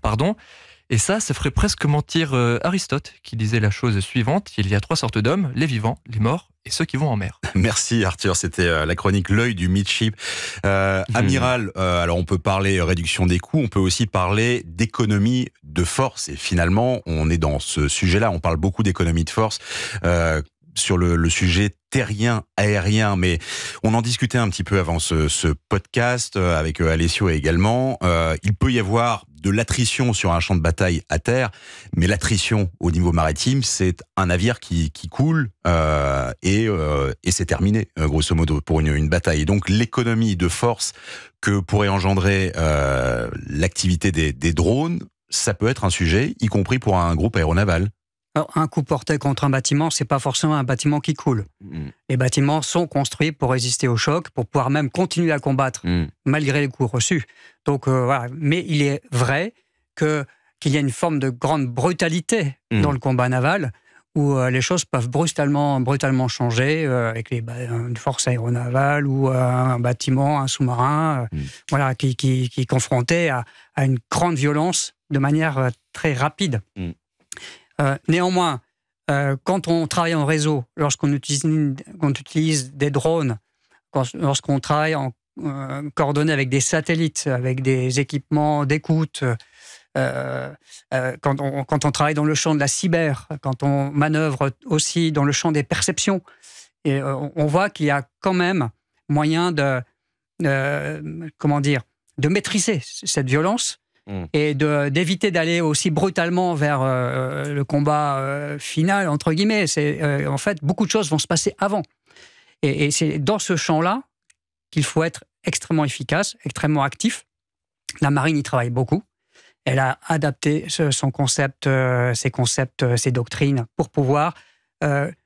Et ça ferait presque mentir Aristote, qui disait la chose suivante: il y a 3 sortes d'hommes, les vivants, les morts et ceux qui vont en mer. Merci Arthur, c'était la chronique L'œil du midship. Amiral, alors on peut parler réduction des coûts, on peut aussi parler d'économie de force. Et finalement, on est dans ce sujet-là, on parle beaucoup d'économie de force. Sur le sujet terrien, aérien, mais on en discutait un petit peu avant ce podcast avec Alessio également. Il peut y avoir de l'attrition sur un champ de bataille à terre, mais l'attrition au niveau maritime, c'est un navire qui coule et c'est terminé, grosso modo, pour une bataille. Et donc l'économie de force que pourrait engendrer l'activité des drones, ça peut être un sujet, y compris pour un groupe aéronaval. Alors, un coup porté contre un bâtiment, c'est pas forcément un bâtiment qui coule. Les bâtiments sont construits pour résister au choc, pour pouvoir même continuer à combattre malgré les coups reçus. Donc voilà. Mais il est vrai qu'il y a une forme de grande brutalité dans le combat naval, où les choses peuvent brutalement changer avec une force aéronavale ou un bâtiment, un sous-marin, voilà, qui est confronté à une grande violence de manière très rapide. Néanmoins, quand on travaille en réseau, lorsqu'on utilise des drones, lorsqu'on travaille coordonné avec des satellites, avec des équipements d'écoute, quand on travaille dans le champ de la cyber, quand on manœuvre aussi dans le champ des perceptions, et on voit qu'il y a quand même moyen de maîtriser cette violence et d'éviter d'aller aussi brutalement vers le combat final, entre guillemets. En fait, beaucoup de choses vont se passer avant. Et c'est dans ce champ-là qu'il faut être extrêmement efficace, extrêmement actif. La marine y travaille beaucoup. Elle a adapté son concept, ses concepts, ses doctrines pour pouvoir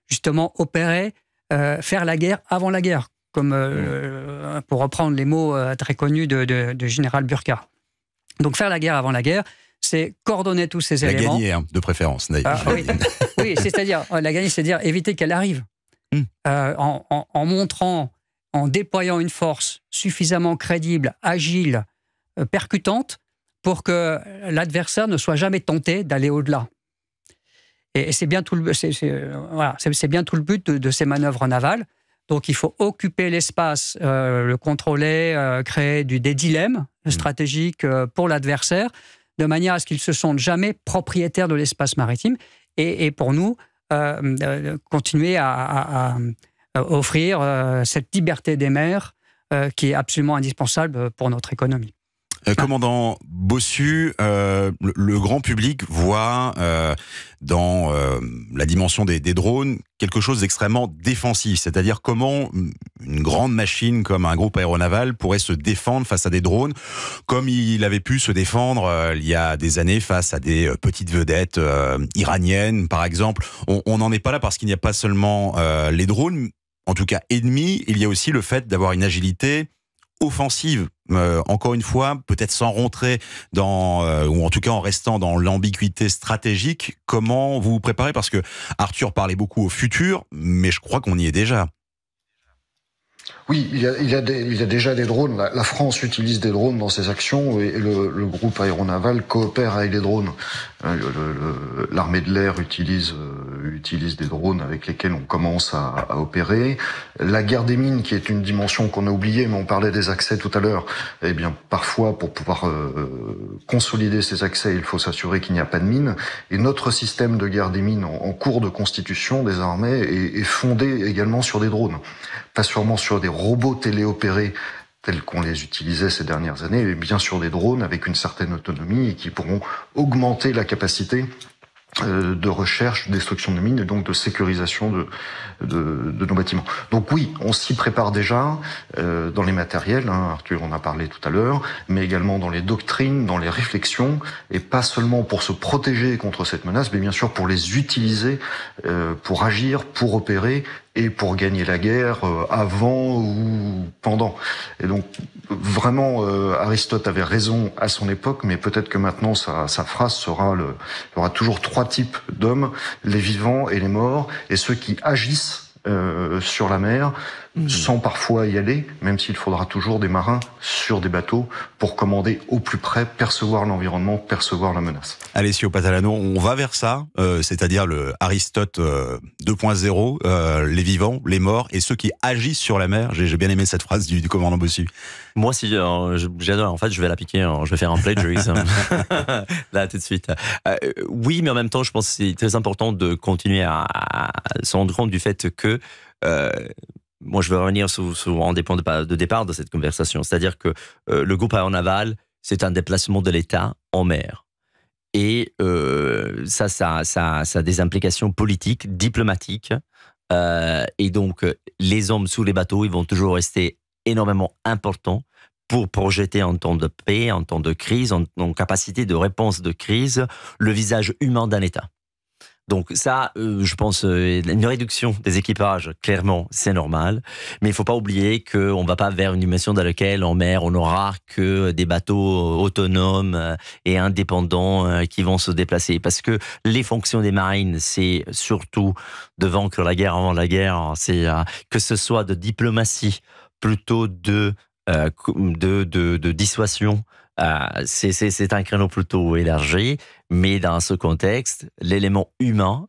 justement opérer, faire la guerre avant la guerre, comme pour reprendre les mots très connus de général Burka. Donc faire la guerre avant la guerre, c'est coordonner tous ces éléments. La gagner, de préférence. Oui, c'est-à-dire la gagner, c'est-à-dire éviter qu'elle arrive. En montrant, en déployant une force suffisamment crédible, agile, percutante, pour que l'adversaire ne soit jamais tenté d'aller au-delà. Et c'est bien tout c'est bien tout le but de ces manœuvres navales. Donc il faut occuper l'espace, le contrôler, créer des dilemmes stratégiques pour l'adversaire, de manière à ce qu'il ne se sente jamais propriétaire de l'espace maritime. Et pour nous, continuer à offrir cette liberté des mers qui est absolument indispensable pour notre économie. Commandant Bossu, le grand public voit dans la dimension des drones quelque chose d'extrêmement défensif, c'est-à-dire comment une grande machine comme un groupe aéronaval pourrait se défendre face à des drones, comme il avait pu se défendre il y a des années face à des petites vedettes iraniennes, par exemple. On n'en est pas là parce qu'il n'y a pas seulement les drones, en tout cas ennemis, il y a aussi le fait d'avoir une agilité offensive, encore une fois, peut-être sans rentrer dans, ou en tout cas en restant dans l'ambiguïté stratégique. Comment vous vous préparez? Parce que Arthur parlait beaucoup au futur, mais je crois qu'on y est déjà. Oui, il y a déjà des drones. La France utilise des drones dans ses actions et le groupe aéronaval coopère avec les drones. L'armée de l'air utilise des drones avec lesquels on commence à opérer. La guerre des mines, qui est une dimension qu'on a oubliée, mais on parlait des accès tout à l'heure. Eh bien, parfois, pour pouvoir consolider ces accès, il faut s'assurer qu'il n'y a pas de mines. Et notre système de guerre des mines en cours de constitution des armées est fondé également sur des drones. Pas sûrement sur des robots téléopérés tels qu'on les utilisait ces dernières années, mais bien sur des drones avec une certaine autonomie et qui pourront augmenter la capacité de recherche, de destruction de mines et donc de sécurisation de nos bâtiments. Donc oui, on s'y prépare déjà dans les matériels, Arthur en a parlé tout à l'heure, mais également dans les doctrines, dans les réflexions, et pas seulement pour se protéger contre cette menace, mais bien sûr pour les utiliser, pour agir, pour opérer et pour gagner la guerre avant ou pendant. Et donc vraiment, Aristote avait raison à son époque, mais peut-être que maintenant sa phrase sera il y aura toujours 3 types d'hommes, les vivants et les morts, et ceux qui agissent sur la mer, sans parfois y aller, même s'il faudra toujours des marins sur des bateaux pour commander au plus près, percevoir l'environnement, percevoir la menace. Alessio Patalano, on va vers ça, c'est-à-dire le Aristote 2.0, les vivants, les morts et ceux qui agissent sur la mer. J'ai bien aimé cette phrase du commandant Bossu. Moi aussi, j'adore. En fait, je vais l'appliquer. Je vais faire un plagiarisme là tout de suite. Oui, mais en même temps, je pense que c'est très important de continuer à se rendre compte du fait que moi, je veux revenir en des points de départ de cette conversation. C'est-à-dire que le groupe aéronaval, c'est un déplacement de l'État en mer. Et ça a des implications politiques, diplomatiques. Et donc, les hommes sous les bateaux, ils vont toujours rester énormément importants pour projeter en temps de paix, en temps de crise, en capacité de réponse de crise, le visage humain d'un État. Donc ça, je pense, une réduction des équipages, clairement, c'est normal. Mais il ne faut pas oublier qu'on ne va pas vers une dimension dans laquelle, en mer, on n'aura que des bateaux autonomes et indépendants qui vont se déplacer. Parce que les fonctions des marines, c'est surtout de vaincre la guerre avant la guerre. C'est que ce soit de diplomatie, plutôt de dissuasion. C'est un créneau plutôt élargi, mais dans ce contexte, l'élément humain,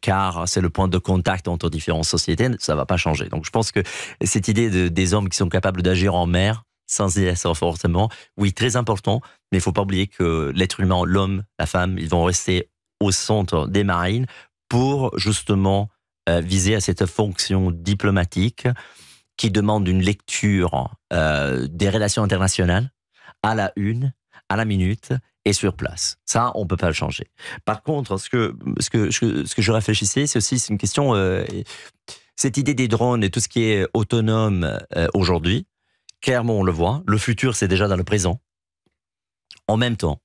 car c'est le point de contact entre différentes sociétés, ça ne va pas changer. Donc je pense que cette idée des hommes qui sont capables d'agir en mer, sans y être fortement, oui, très important, mais il ne faut pas oublier que l'être humain, l'homme, la femme, ils vont rester au centre des marines pour justement viser à cette fonction diplomatique qui demande une lecture des relations internationales, à la une, à la minute et sur place. Ça, on ne peut pas le changer. Par contre, ce que je réfléchissais, c'est aussi une question, cette idée des drones et tout ce qui est autonome aujourd'hui, clairement on le voit, le futur c'est déjà dans le présent. En même temps,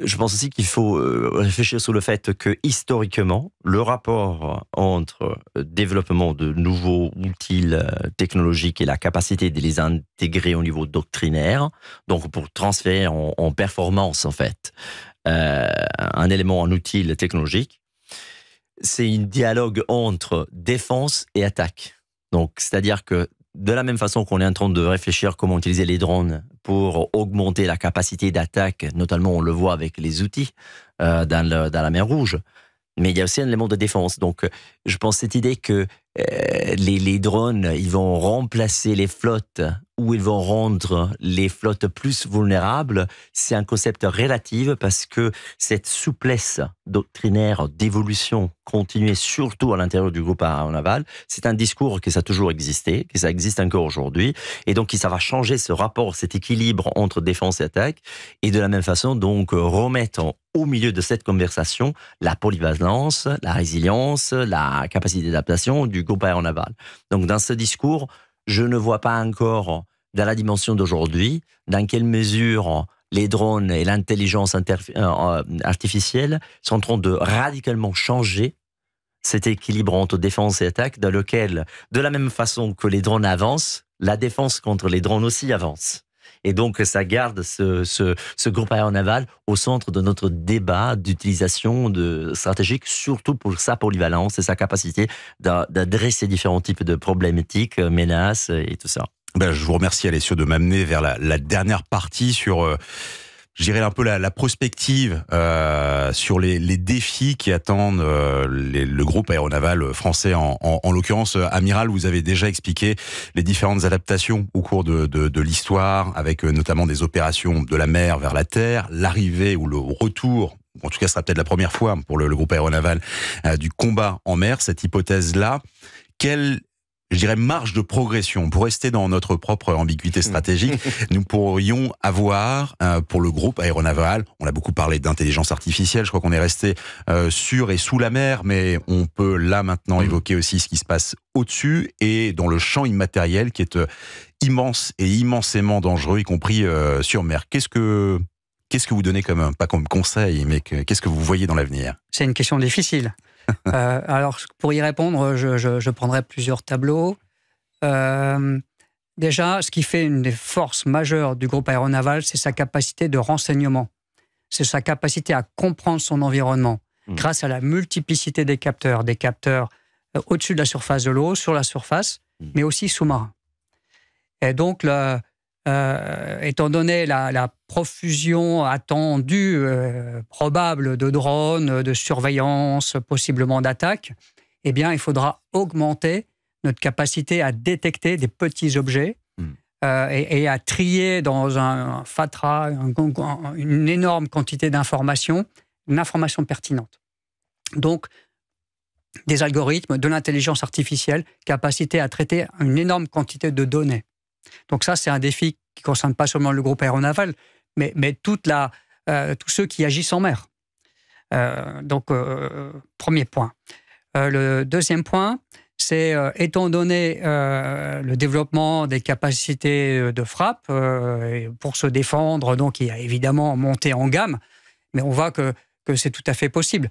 je pense aussi qu'il faut réfléchir sur le fait que historiquement, le rapport entre développement de nouveaux outils technologiques et la capacité de les intégrer au niveau doctrinaire, donc pour transférer en performance en fait un élément, un outil technologique, c'est un dialogue entre défense et attaque. Donc, c'est-à-dire que de la même façon qu'on est en train de réfléchir comment utiliser les drones pour augmenter la capacité d'attaque, notamment on le voit avec les outils dans la mer Rouge, mais il y a aussi un élément de défense. Donc je pense cette idée que les drones, ils vont remplacer les flottes ou ils vont rendre les flottes plus vulnérables, c'est un concept relatif parce que cette souplesse doctrinaire d'évolution continue surtout à l'intérieur du groupe aéronaval, c'est un discours que ça a toujours existé, que ça existe encore aujourd'hui, et donc ça va changer ce rapport, cet équilibre entre défense et attaque, et de la même façon donc remettre au milieu de cette conversation la polyvalence, la résilience, la capacité d'adaptation du groupe aéronaval. Donc dans ce discours, je ne vois pas encore dans la dimension d'aujourd'hui dans quelle mesure les drones et l'intelligence artificielle sont en train de radicalement changer cet équilibre entre défense et attaque, dans lequel, de la même façon que les drones avancent, la défense contre les drones aussi avance. Et donc, ça garde ce groupe aéronaval au centre de notre débat d'utilisation stratégique, surtout pour sa polyvalence et sa capacité d'adresser différents types de problématiques, menaces et tout ça. Je vous remercie, Alessio, de m'amener vers la dernière partie sur... je dirais un peu la prospective sur les défis qui attendent le groupe aéronaval français. En l'occurrence, Amiral, vous avez déjà expliqué les différentes adaptations au cours de l'histoire, avec notamment des opérations de la mer vers la terre, l'arrivée ou le retour, en tout cas ce sera peut-être la première fois pour le groupe aéronaval, du combat en mer, cette hypothèse-là. Quelle, je dirais, marge de progression, pour rester dans notre propre ambiguïté stratégique, nous pourrions avoir pour le groupe aéronaval, on a beaucoup parlé d'intelligence artificielle, je crois qu'on est resté sur et sous la mer, mais on peut là maintenant évoquer aussi ce qui se passe au-dessus et dans le champ immatériel qui est immense et immensément dangereux, y compris sur mer. Qu'est-ce que vous donnez pas comme conseil, mais qu'est-ce que vous voyez dans l'avenir? C'est une question difficile. Alors, pour y répondre, je prendrai plusieurs tableaux. Déjà, ce qui fait une des forces majeures du groupe aéronaval, c'est sa capacité de renseignement. C'est sa capacité à comprendre son environnement grâce à la multiplicité des capteurs au-dessus de la surface de l'eau, sur la surface, mais aussi sous-marin. Et donc, étant donné la profusion attendue, probable de drones, de surveillance, possiblement d'attaques, eh bien, il faudra augmenter notre capacité à détecter des petits objets et à trier dans un fatras, une énorme quantité d'informations, une information pertinente. Donc, des algorithmes, de l'intelligence artificielle, capacité à traiter une énorme quantité de données. Donc ça, c'est un défi qui ne concerne pas seulement le groupe aéronaval, mais tous ceux qui agissent en mer. Premier point. Le deuxième point, c'est, étant donné le développement des capacités de frappe, pour se défendre, donc il y a évidemment monté en gamme, mais on voit que c'est tout à fait possible.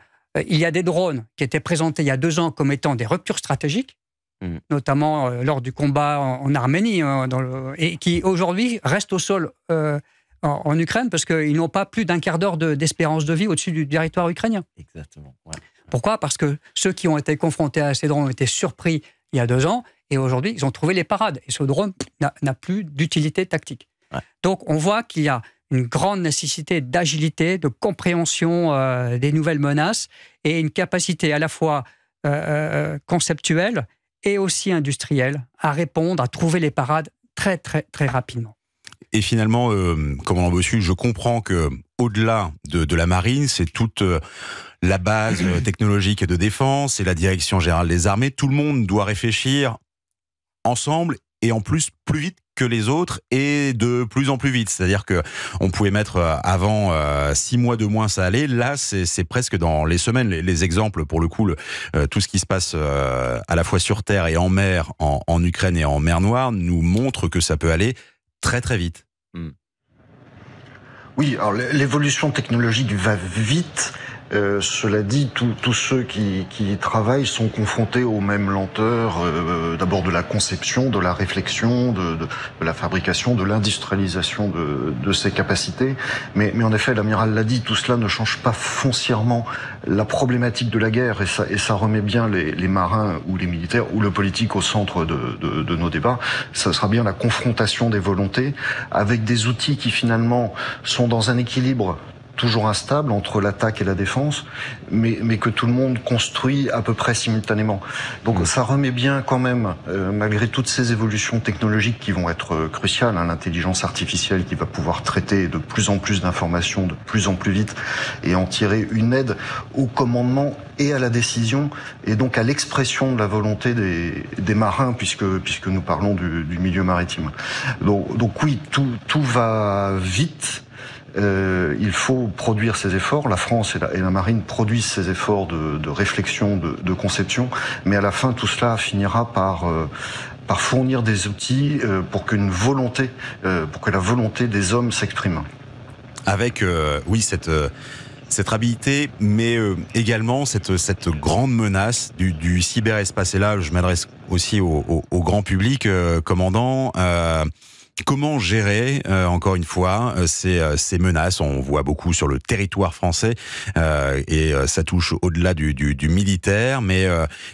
Il y a des drones qui étaient présentés il y a 2 ans comme étant des ruptures stratégiques, notamment lors du combat en Arménie, et qui aujourd'hui restent au sol en Ukraine parce qu'ils n'ont pas plus d'1 quart d'heure d'espérance de vie au-dessus du territoire ukrainien. Exactement. Ouais. Pourquoi ? Parce que ceux qui ont été confrontés à ces drones ont été surpris il y a 2 ans, et aujourd'hui, ils ont trouvé les parades. Et ce drone n'a plus d'utilité tactique. Ouais. Donc, on voit qu'il y a une grande nécessité d'agilité, de compréhension des nouvelles menaces, et une capacité à la fois conceptuelle et aussi industrielle à répondre, à trouver les parades très, très, très rapidement. Et finalement, commandant Bossu, je comprends que au-delà de la marine, c'est toute la base technologique de défense et la direction générale des armées. Tout le monde doit réfléchir ensemble et en plus vite que les autres et de plus en plus vite. C'est-à-dire que on pouvait mettre avant 6 mois de moins, ça allait. Là, c'est presque dans les semaines. Les exemples, pour le coup, tout ce qui se passe à la fois sur terre et en mer, en Ukraine et en mer Noire, nous montre que ça peut aller très très vite. Oui, alors l'évolution technologique va vite. Cela dit, tous ceux qui y travaillent sont confrontés aux mêmes lenteurs, d'abord de la conception, de la réflexion, de la fabrication, de l'industrialisation de ces capacités. Mais en effet, l'amiral l'a dit, tout cela ne change pas foncièrement la problématique de la guerre, et ça remet bien les marins ou les militaires ou le politique au centre de nos débats. Ça sera bien la confrontation des volontés avec des outils qui finalement sont dans un équilibre toujours instable entre l'attaque et la défense, mais que tout le monde construit à peu près simultanément. Donc ça remet bien quand même, malgré toutes ces évolutions technologiques qui vont être cruciales, l'intelligence artificielle qui va pouvoir traiter de plus en plus d'informations, de plus en plus vite, et en tirer une aide au commandement et à la décision, et donc à l'expression de la volonté des marins, puisque nous parlons du milieu maritime. Donc oui, tout va vite. Il faut produire ces efforts. La France et la marine produisent ces efforts de réflexion, de conception, mais à la fin, tout cela finira par fournir des outils pour que la volonté des hommes s'exprime. Avec, oui, cette rapidité, mais également cette grande menace du cyberespace. Et là, je m'adresse aussi au grand public, commandant. Comment gérer, encore une fois, ces menaces? On voit beaucoup sur le territoire français, et ça touche au-delà du militaire, mais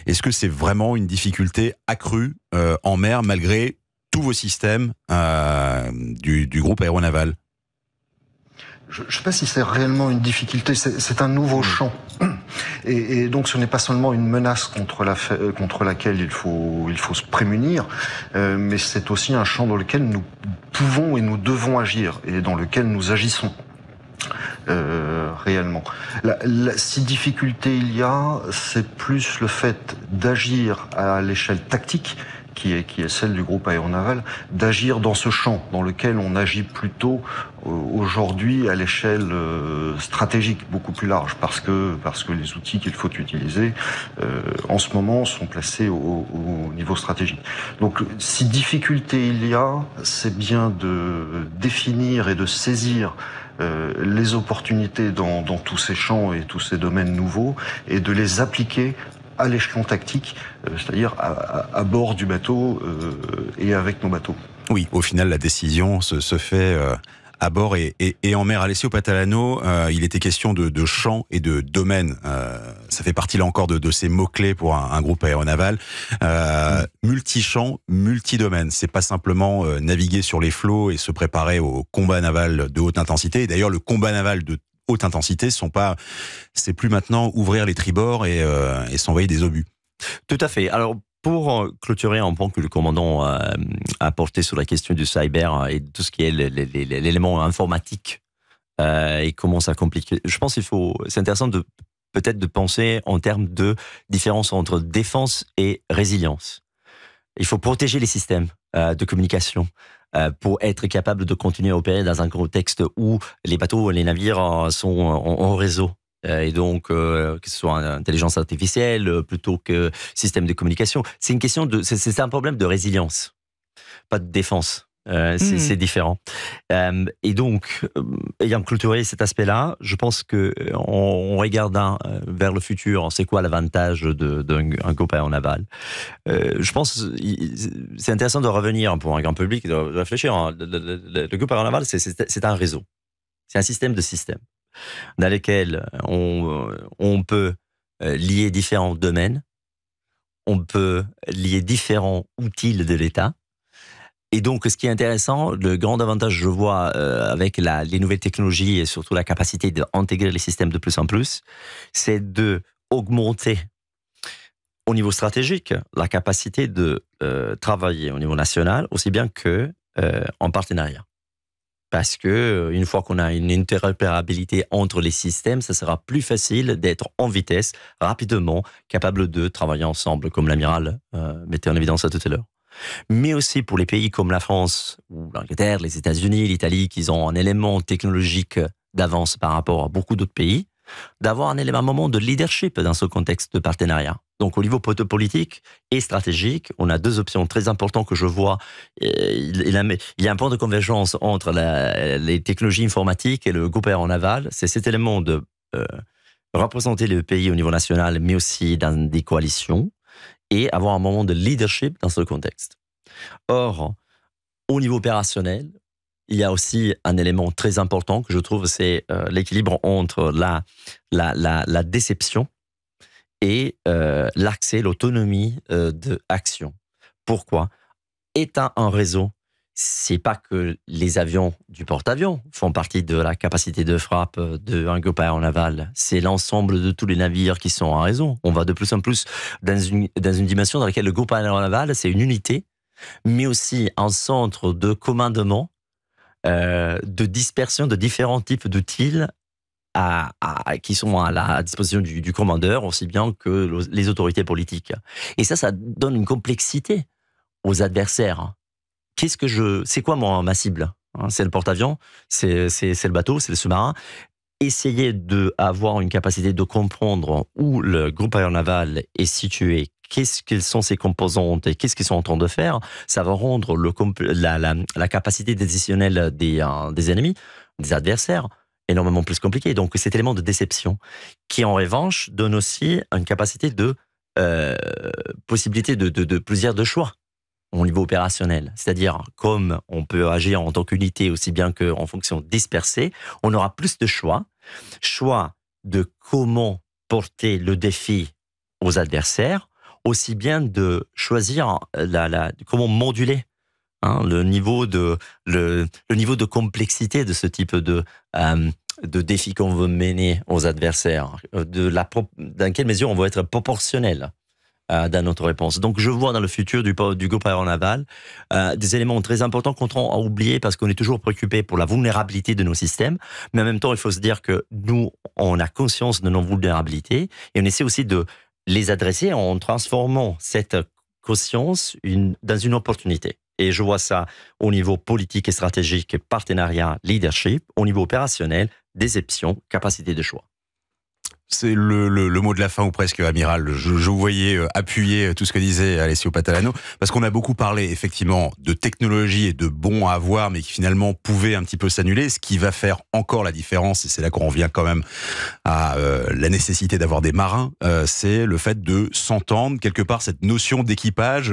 est-ce que c'est vraiment une difficulté accrue en mer, malgré tous vos systèmes du groupe aéronaval? Je ne sais pas si c'est réellement une difficulté, c'est un nouveau champ. Et donc ce n'est pas seulement une menace contre laquelle il faut se prémunir, mais c'est aussi un champ dans lequel nous pouvons et nous devons agir, et dans lequel nous agissons réellement. Si difficulté il y a, c'est plus le fait d'agir à l'échelle tactique, qui est celle du groupe aéronaval, d'agir dans ce champ dans lequel on agit plutôt aujourd'hui à l'échelle stratégique, beaucoup plus large, parce que les outils qu'il faut utiliser en ce moment sont placés au niveau stratégique. Donc si difficulté il y a, c'est bien de définir et de saisir les opportunités dans tous ces champs et tous ces domaines nouveaux, et de les appliquer à l'échelon tactique, c'est-à-dire à bord du bateau et avec nos bateaux. Oui, au final, la décision se fait à bord et en mer. Alessio Patalano, il était question de champ et de domaine. Ça fait partie là encore de ces mots-clés pour un groupe aéronaval. Multi-champ, multi-domaine. C'est pas simplement naviguer sur les flots et se préparer au combat naval de haute intensité. Et d'ailleurs, le combat naval de haute intensité, c'est plus maintenant ouvrir les tribords et s'envoyer des obus. Tout à fait. Alors, pour clôturer un point que le commandant a porté sur la question du cyber et tout ce qui est l'élément informatique et comment ça complique, je pense c'est intéressant peut-être de penser en termes de différence entre défense et résilience. Il faut protéger les systèmes de communication pour être capable de continuer à opérer dans un contexte où les bateaux et les navires sont en réseau. Et donc, que ce soit intelligence artificielle plutôt que système de communication. C'est une question c'est un problème de résilience, pas de défense. C'est différent. Et donc, ayant clôturé cet aspect-là, je pense que on regarde vers le futur. C'est quoi l'avantage d'un groupe aéronaval? Je pense c'est intéressant de revenir pour un grand public, de réfléchir. Le groupe aéronaval, c'est un réseau. C'est un système de systèmes dans lesquels on peut lier différents domaines, on peut lier différents outils de l'État. Et donc, ce qui est intéressant, le grand avantage, je vois, avec les nouvelles technologies et surtout la capacité d'intégrer les systèmes de plus en plus, c'est d'augmenter au niveau stratégique la capacité de travailler au niveau national, aussi bien qu'en partenariat. Parce que une fois qu'on a une interopérabilité entre les systèmes, ça sera plus facile d'être en vitesse, rapidement, capable de travailler ensemble, comme l'amiral mettait en évidence tout à l'heure. Mais aussi pour les pays comme la France, ou l'Angleterre, les États-Unis, l'Italie, qui ont un élément technologique d'avance par rapport à beaucoup d'autres pays, d'avoir un moment de leadership dans ce contexte de partenariat. Donc au niveau politique et stratégique, on a deux options très importantes que je vois. Il y a un point de convergence entre les technologies informatiques et le groupe aéronaval. C'est cet élément de représenter le pays au niveau national, mais aussi dans des coalitions, et avoir un moment de leadership dans ce contexte. Or, au niveau opérationnel, il y a aussi un élément très important que je trouve, c'est l'équilibre entre la déception et l'accès, l'autonomie d'action. Pourquoi? Étant un réseau, c'est pas que les avions du porte-avions font partie de la capacité de frappe d'un groupe aéronaval. C'est l'ensemble de tous les navires qui sont en réseau. On va de plus en plus dans une dimension dans laquelle le groupe aéronaval, c'est une unité, mais aussi un centre de commandement, de dispersion de différents types d'outils qui sont à la disposition du commandeur, aussi bien que les autorités politiques. Et ça donne une complexité aux adversaires. C'est quoi ma cible? C'est le porte-avions, c'est le bateau, c'est le sous-marin. Essayer d'avoir une capacité de comprendre où le groupe aéronaval est situé, quelles sont ses composantes et qu'est-ce qu'ils sont en train de faire, ça va rendre la capacité décisionnelle des ennemis, des adversaires, énormément plus compliquée. Donc cet élément de déception, qui en revanche donne aussi une capacité de possibilité de plusieurs de choix au niveau opérationnel. C'est-à-dire, comme on peut agir en tant qu'unité aussi bien qu'en fonction dispersée, on aura plus de choix. Choix de comment porter le défi aux adversaires, aussi bien de choisir comment moduler le niveau de complexité de ce type de défi qu'on veut mener aux adversaires, dans quelle mesure on va être proportionnel dans notre réponse. Donc je vois dans le futur du groupe aéronaval des éléments très importants qu'on a oubliés parce qu'on est toujours préoccupé pour la vulnérabilité de nos systèmes, mais en même temps il faut se dire que nous, on a conscience de nos vulnérabilités et on essaie aussi de les adresser en transformant cette conscience dans une opportunité. Et je vois ça au niveau politique et stratégique, partenariat, leadership, au niveau opérationnel, déception, capacité de choix. C'est le mot de la fin ou presque, amiral. Je vous voyais appuyer tout ce que disait Alessio Patalano, parce qu'on a beaucoup parlé effectivement de technologie et de bons à avoir, mais qui finalement pouvaient un petit peu s'annuler. Ce qui va faire encore la différence, et c'est là qu'on revient quand même à la nécessité d'avoir des marins, c'est le fait de s'entendre, quelque part cette notion d'équipage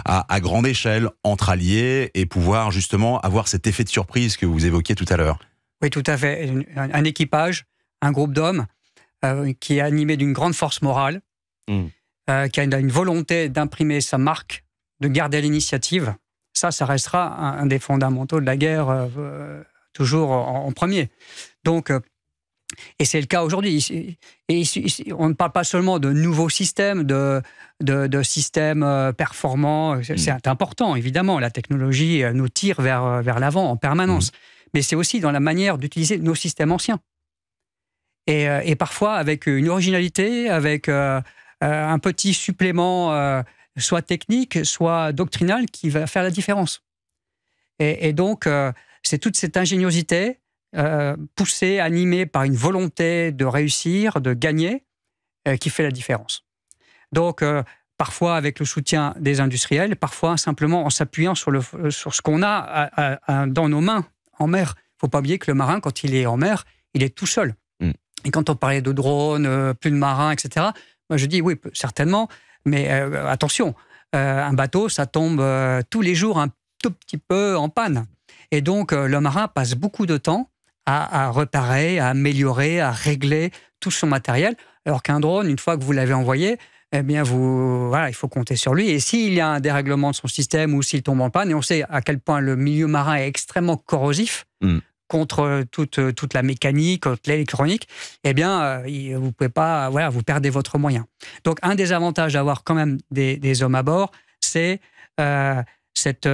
à grande échelle, entre alliés, et pouvoir justement avoir cet effet de surprise que vous évoquiez tout à l'heure. Oui, tout à fait. Un équipage, un groupe d'hommes, qui est animé d'une grande force morale, qui a une volonté d'imprimer sa marque, de garder l'initiative. Ça restera un des fondamentaux de la guerre, toujours en premier. Donc, et c'est le cas aujourd'hui. Et on ne parle pas seulement de nouveaux systèmes, de systèmes performants. C'est important, évidemment. La technologie nous tire vers l'avant en permanence. Mais c'est aussi dans la manière d'utiliser nos systèmes anciens. Et parfois avec une originalité, avec un petit supplément, soit technique, soit doctrinal, qui va faire la différence. Et donc, c'est toute cette ingéniosité, poussée, animée par une volonté de réussir, de gagner, qui fait la différence. Donc, parfois avec le soutien des industriels, parfois simplement en s'appuyant sur ce qu'on a dans nos mains en mer. Il ne faut pas oublier que le marin, quand il est en mer, il est tout seul. Et quand on parlait de drones, plus de marins, etc., moi je dis oui, certainement, mais attention, un bateau, ça tombe tous les jours un tout petit peu en panne. Et donc, le marin passe beaucoup de temps à réparer, à améliorer, à régler tout son matériel, alors qu'un drone, une fois que vous l'avez envoyé, eh bien, il faut compter sur lui. Et s'il y a un dérèglement de son système ou s'il tombe en panne, et on sait à quel point le milieu marin est extrêmement corrosif, contre toute la mécanique, contre l'électronique, eh bien, vous pouvez pas, vous perdez votre moyen. Donc, un des avantages d'avoir quand même des hommes à bord, c'est cette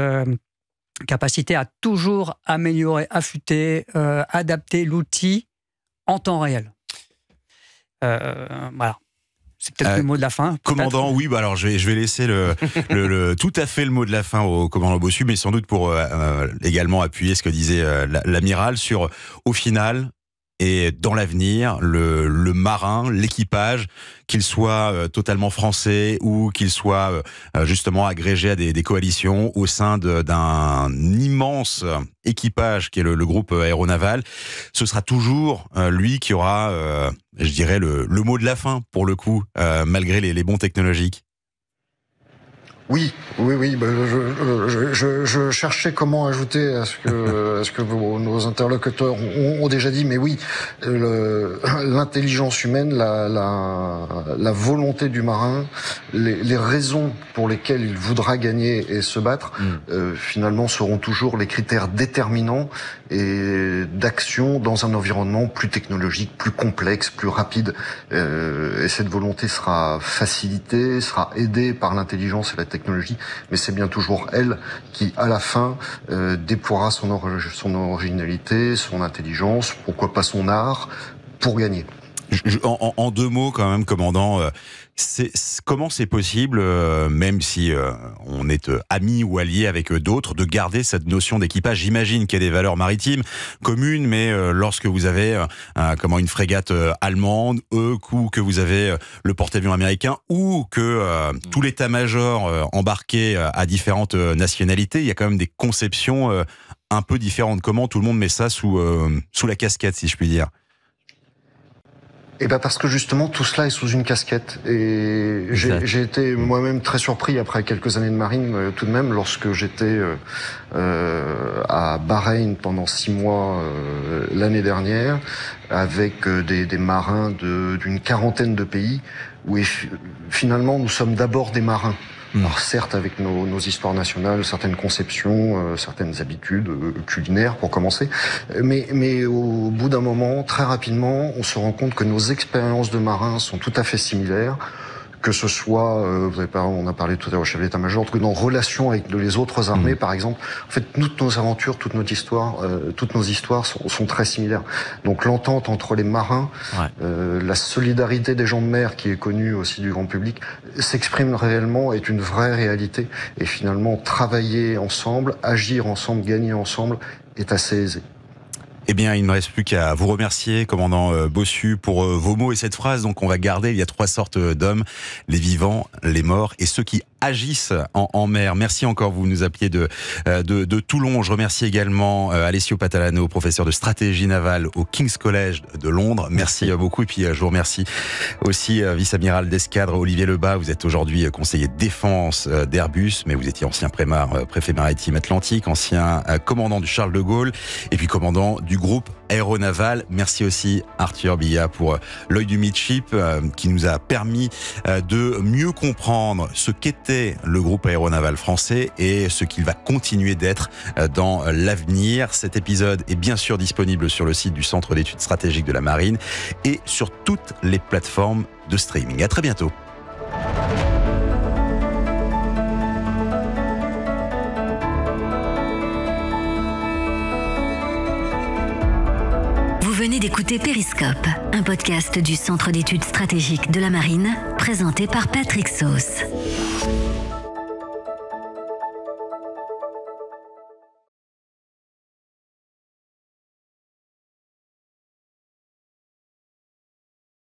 capacité à toujours améliorer, affûter, adapter l'outil en temps réel. Voilà. C'est peut-être le mot de la fin. Commandant, oui, alors je vais laisser tout à fait le mot de la fin au commandant Bossu, mais sans doute pour également appuyer ce que disait l'amiral sur, au final, et dans l'avenir, le marin, l'équipage, qu'il soit totalement français ou qu'il soit justement agrégé à des coalitions au sein d'un immense équipage qui est le groupe aéronaval, ce sera toujours lui qui aura, je dirais, le mot de la fin, pour le coup, malgré les bons technologiques. Oui. Je cherchais comment ajouter à ce que nos interlocuteurs ont déjà dit, mais oui, l'intelligence humaine, la volonté du marin, les raisons pour lesquelles il voudra gagner et se battre, finalement seront toujours les critères déterminants et d'action dans un environnement plus technologique, plus complexe, plus rapide. Et cette volonté sera facilitée, sera aidée par l'intelligence et la technologie, mais c'est bien toujours elle qui, à la fin, déploiera son originalité, son intelligence, pourquoi pas son art, pour gagner. En 2 mots, quand même, commandant, comment c'est possible, même si on est amis ou alliés avec d'autres, de garder cette notion d'équipage? J'imagine qu'il y a des valeurs maritimes communes, mais lorsque vous avez une frégate allemande, ou que vous avez le porte-avions américain, ou que tout l'état-major embarqué à différentes nationalités, il y a quand même des conceptions un peu différentes. Comment tout le monde met ça sous la casquette, si je puis dire? Eh ben parce que justement tout cela est sous une casquette, et j'ai été moi-même très surpris après quelques années de marine tout de même lorsque j'étais à Bahreïn pendant 6 mois l'année dernière avec des marins d'une quarantaine de pays où finalement nous sommes d'abord des marins. Alors certes avec nos histoires nationales, certaines conceptions, certaines habitudes culinaires pour commencer, mais au bout d'un moment, très rapidement, on se rend compte que nos expériences de marins sont tout à fait similaires, que ce soit, on a parlé tout à l'heure au chef d'état-major, que dans relation avec les autres armées, par exemple. En fait, toutes nos aventures, toutes nos histoires sont très similaires. Donc l'entente entre les marins, la solidarité des gens de mer, qui est connue aussi du grand public, s'exprime réellement, est une vraie réalité. Et finalement, travailler ensemble, agir ensemble, gagner ensemble, est assez aisé. Eh bien, il ne me reste plus qu'à vous remercier, commandant Bossu, pour vos mots et cette phrase. Donc, on va garder, il y a 3 sortes d'hommes, les vivants, les morts et ceux qui agissent en mer. Merci encore, vous nous appeliez de Toulon. Je remercie également Alessio Patalano, professeur de stratégie navale au King's College de Londres. Merci beaucoup. Et puis, je vous remercie aussi vice-amiral d'escadre Olivier Lebas. Vous êtes aujourd'hui conseiller de défense d'Airbus, mais vous étiez ancien préfet maritime Atlantique, ancien commandant du Charles de Gaulle et puis commandant du groupe aéronaval. Merci aussi Arthur Billat pour l'œil du midship qui nous a permis de mieux comprendre ce qu'était le groupe aéronaval français et ce qu'il va continuer d'être dans l'avenir. Cet épisode est bien sûr disponible sur le site du Centre d'études stratégiques de la Marine et sur toutes les plateformes de streaming. À très bientôt. Vous venez d'écouter Périscope, un podcast du Centre d'études stratégiques de la Marine, présenté par Patrick Sauce.